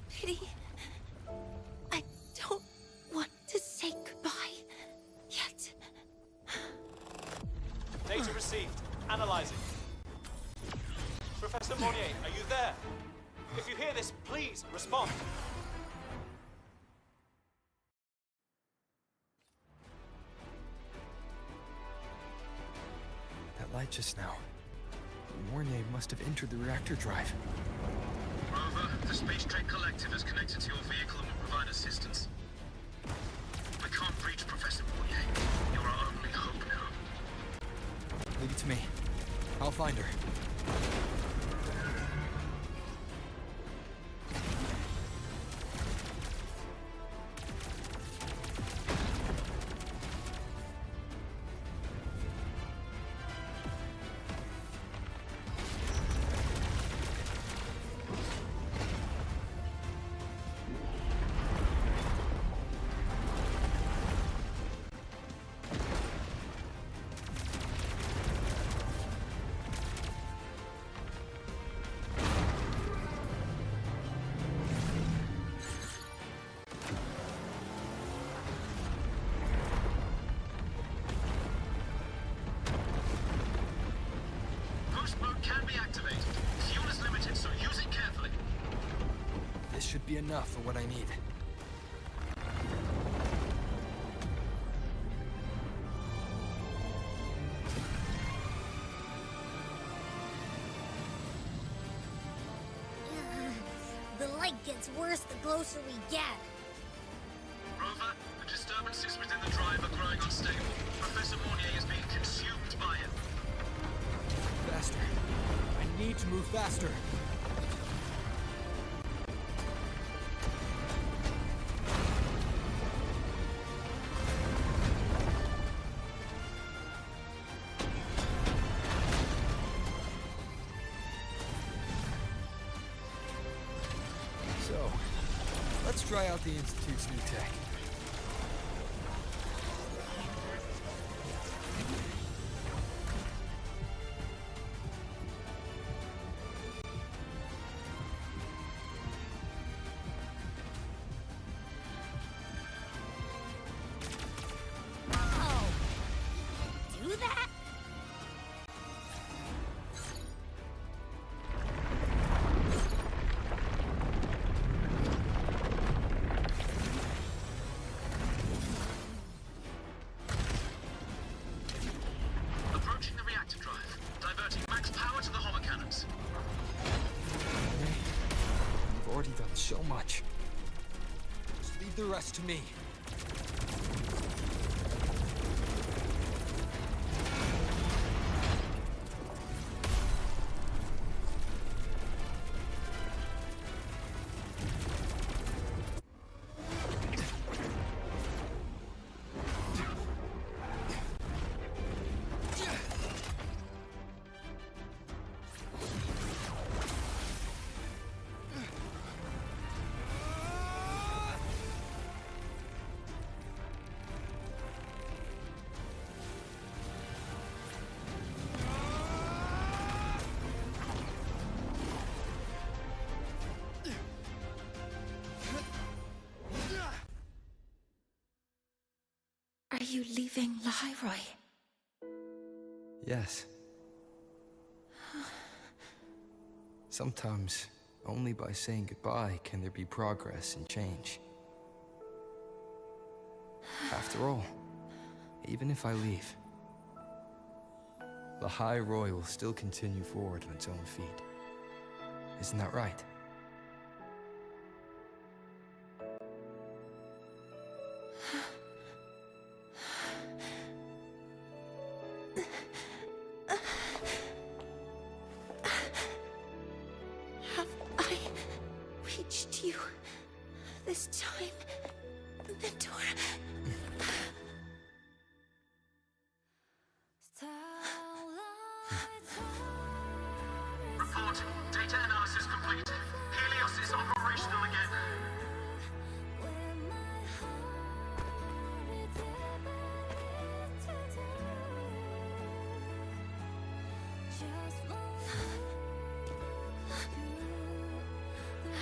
Pity. I don't want to say goodbye yet. Data received. Analyzing. Professor Monnier, are you there? If you hear this, please respond. light just now. Mornay must have entered the reactor drive. Rover, the Space Trade Collective is connected to your vehicle and will provide assistance. We can't reach Professor Mounier. You're our only hope now. Leave it to me. I'll find her. Boost mode can be activated. Fuel is limited, so use it carefully. This should be enough for what I need. The light gets worse the closer we get. Rover, the disturbances within the drive are growing unstable. Professor Mounier is being consumed by it. Faster. I need to move faster. So, let's try out the Institute's new tech. Oh! Do that? Approaching the reactor drive, diverting max power to the hover cannons. You've already done so much. Just leave the rest to me. Are you leaving Lahairoi? Yes. Sometimes, only by saying goodbye can there be progress and change. After all, even if I leave, Lahairoi will still continue forward on its own feet. Isn't that right? Have I reached you this time, Mentor? Report. Data analysis complete. Helios is operational again.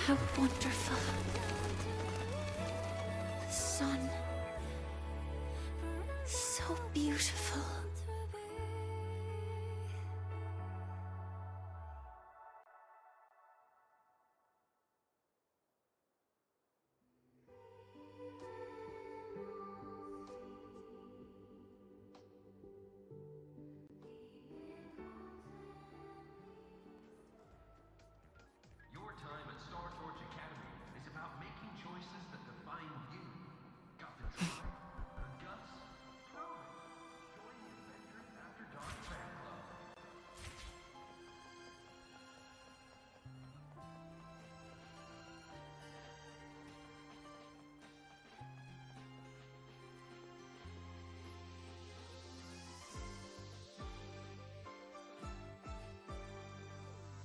How wonderful. The sun. So beautiful.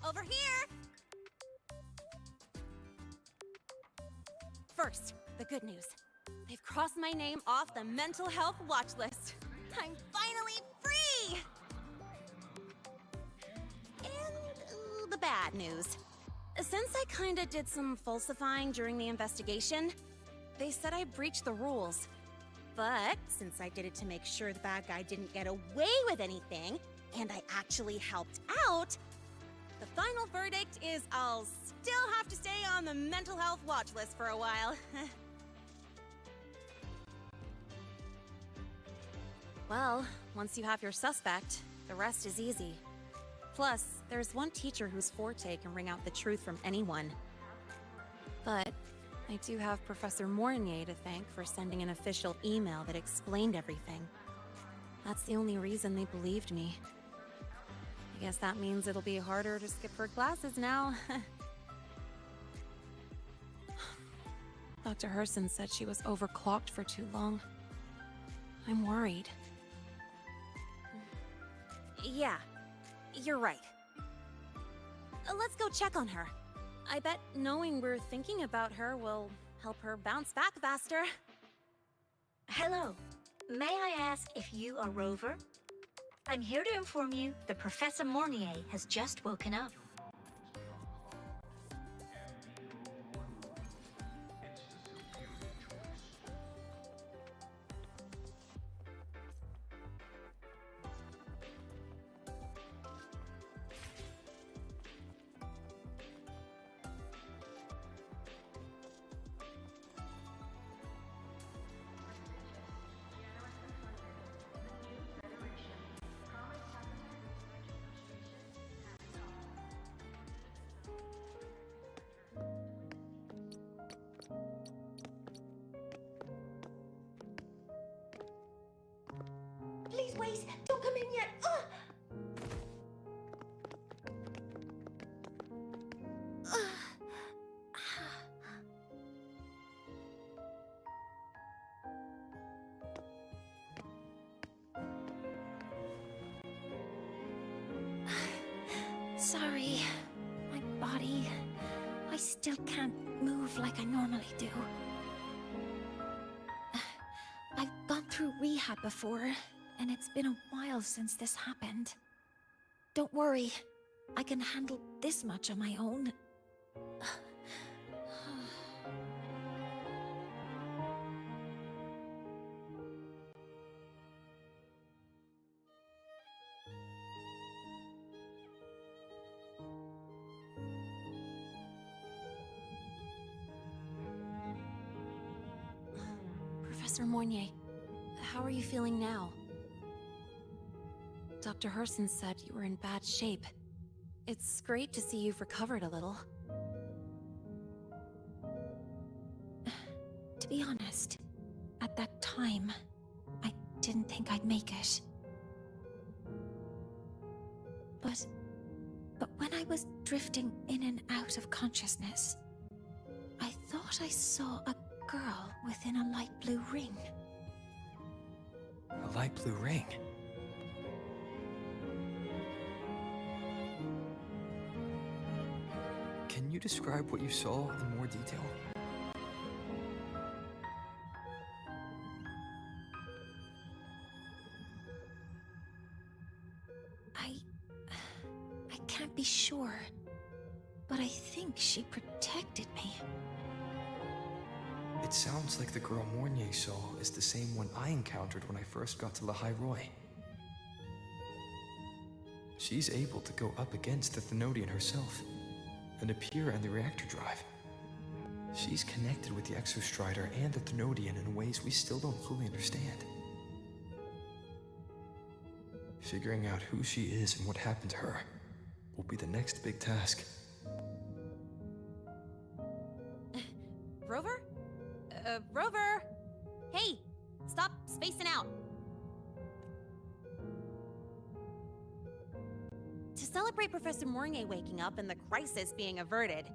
Over here! First, the good news. They've crossed my name off the mental health watch list. I'm finally free! And the bad news. Since I kinda did some falsifying during the investigation, they said I breached the rules. But since I did it to make sure the bad guy didn't get away with anything, and I actually helped out, the final verdict is I'll still have to stay on the mental health watch list for a while. Well, once you have your suspect, the rest is easy. Plus, there's one teacher whose forte can wring out the truth from anyone. But I do have Professor Mornier to thank for sending an official email that explained everything. That's the only reason they believed me. I guess that means it'll be harder to skip her classes now. Dr. Herson said she was overclocked for too long. I'm worried. Yeah, you're right. Let's go check on her. I bet knowing we're thinking about her will help her bounce back faster. Hello. May I ask if you are Rover? I'm here to inform you that Professor Mornier has just woken up. Please wait! Don't come in yet! Sorry. My body... I still can't move like I normally do. I've gone through rehab before, and it's been a while since this happened. Don't worry. I can handle this much on my own. Professor Mornier, how are you feeling now? Dr. Herson said you were in bad shape. It's great to see you've recovered a little. To be honest, at that time, I didn't think I'd make it. But when I was drifting in and out of consciousness, I thought I saw a girl within a light blue ring. A light blue ring? Can you describe what you saw in more detail? I can't be sure, but I think she protected me. It sounds like the girl Mornier saw is the same one I encountered when I first got to Lahai Roy. She's able to go up against the Thenodian herself and appear in the reactor drive. She's connected with the Exostrider and the Thenodian in ways we still don't fully understand. Figuring out who she is and what happened to her will be the next big task. Rover? Rover! Hey! Stop spacing out! To celebrate Professor Mornier waking up and the crisis being averted,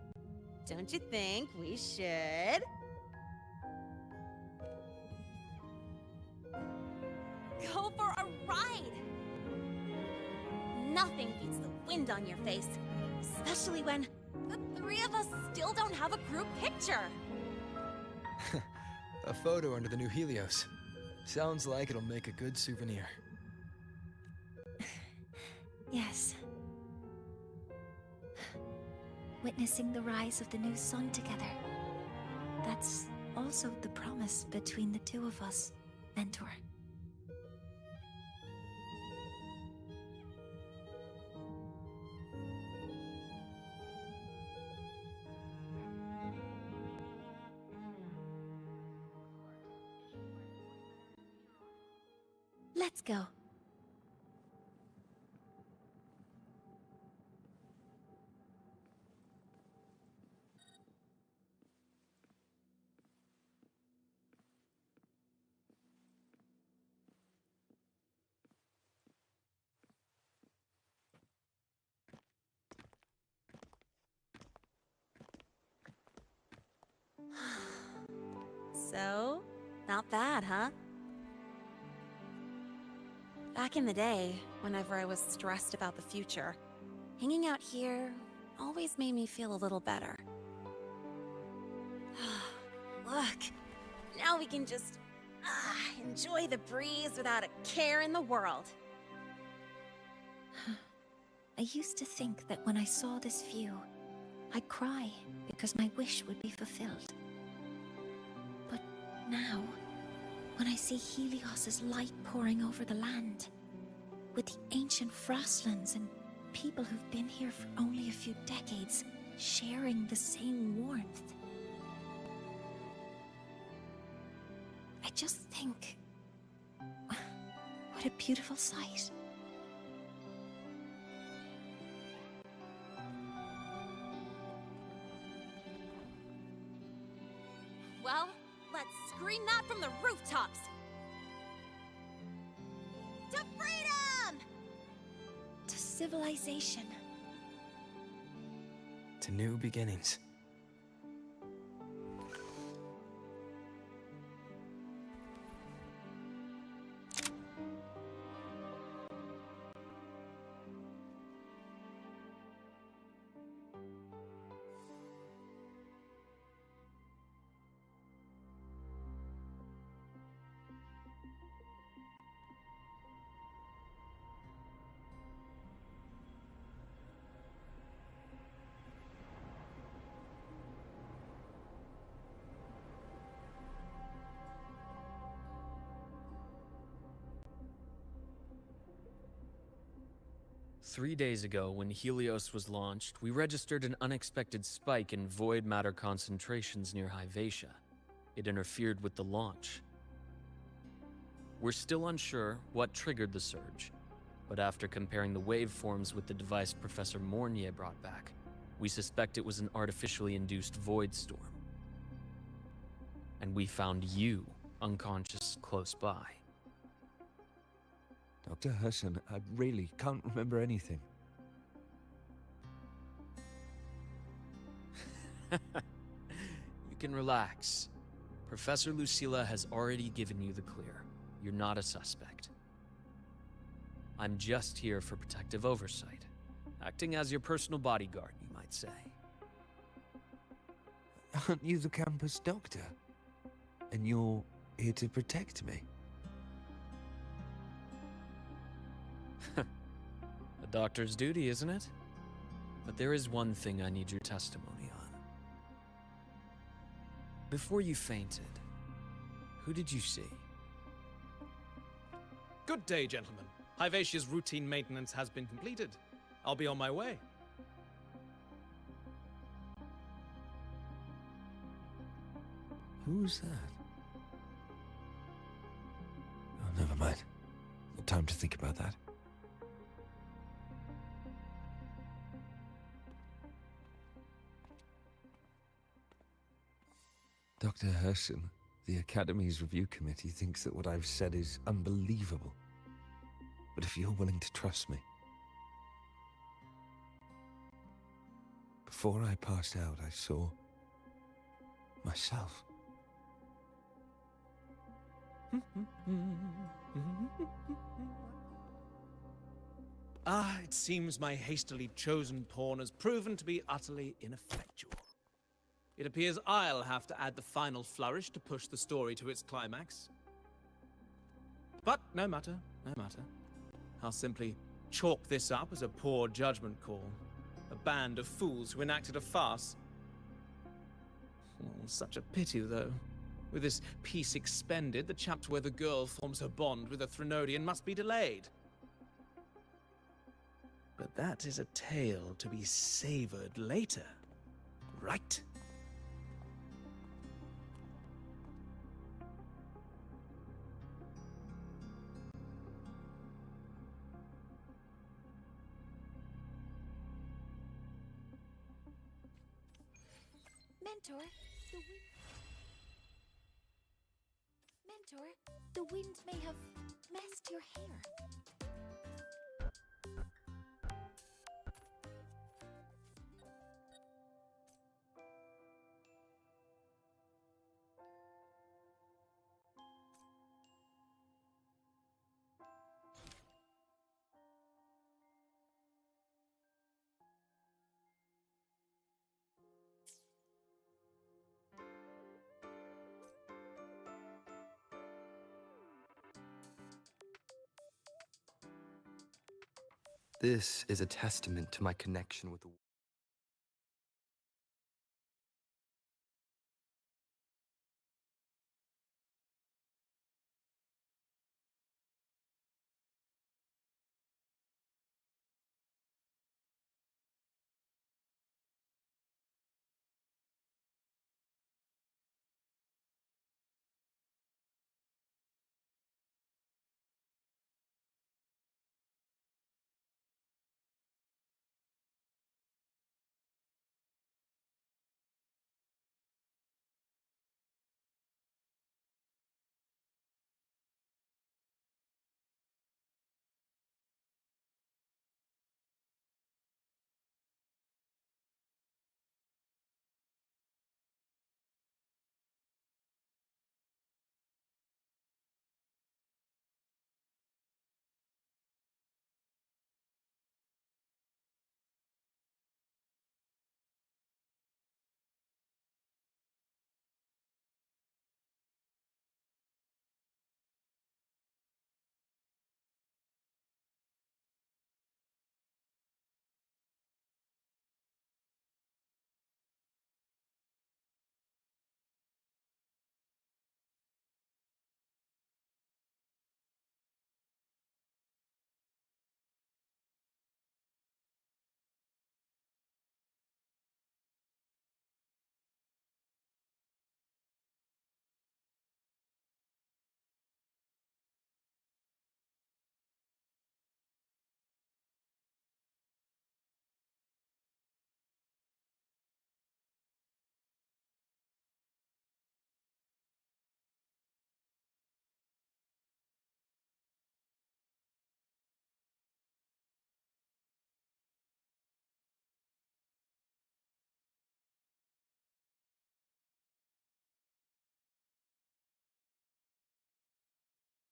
don't you think we should? Go for a ride! Nothing beats the wind on your face. Especially when the three of us still don't have a group picture. A photo under the new Helios. Sounds like it'll make a good souvenir. Yes. Witnessing the rise of the new sun together. That's also the promise between the two of us, Mentor. Let's go. So, not bad, huh? Back in the day, whenever I was stressed about the future, hanging out here always made me feel a little better. Look, now we can just enjoy the breeze without a care in the world. I used to think that when I saw this view, I'd cry because my wish would be fulfilled. But now, when I see Helios's light pouring over the land, with the ancient frostlands and people who've been here for only a few decades sharing the same warmth, I just think, what a beautiful sight. Well, let's scream that from the rooftops! To freedom! To civilization. To new beginnings. Three days ago, when Helios was launched, we registered an unexpected spike in void matter concentrations near Hyvatia. It interfered with the launch. We're still unsure what triggered the surge, but after comparing the waveforms with the device Professor Mornier brought back, we suspect it was an artificially induced void storm. And we found you unconscious close by. Dr. Hudson, I really can't remember anything. You can relax. Professor Lucilla has already given you the clear. You're not a suspect. I'm just here for protective oversight, acting as your personal bodyguard, you might say. Aren't you the campus doctor? And you're here to protect me? A doctor's duty, isn't it? But there is one thing I need your testimony on. Before you fainted, who did you see? Good day, gentlemen. Hyvatia's routine maintenance has been completed. I'll be on my way. Who's that? Oh, never mind. No time to think about that. Dr. Herson, the Academy's review committee thinks that what I've said is unbelievable. But if you're willing to trust me... Before I passed out, I saw... myself. Ah, it seems my hastily chosen pawn has proven to be utterly ineffectual. It appears I'll have to add the final flourish to push the story to its climax. But no matter, no matter. I'll simply chalk this up as a poor judgment call. A band of fools who enacted a farce. Oh, such a pity, though. With this piece expended, the chapter where the girl forms her bond with a Threnodian must be delayed. But that is a tale to be savored later, right? Mentor, the wind may have messed your hair. This is a testament to my connection with the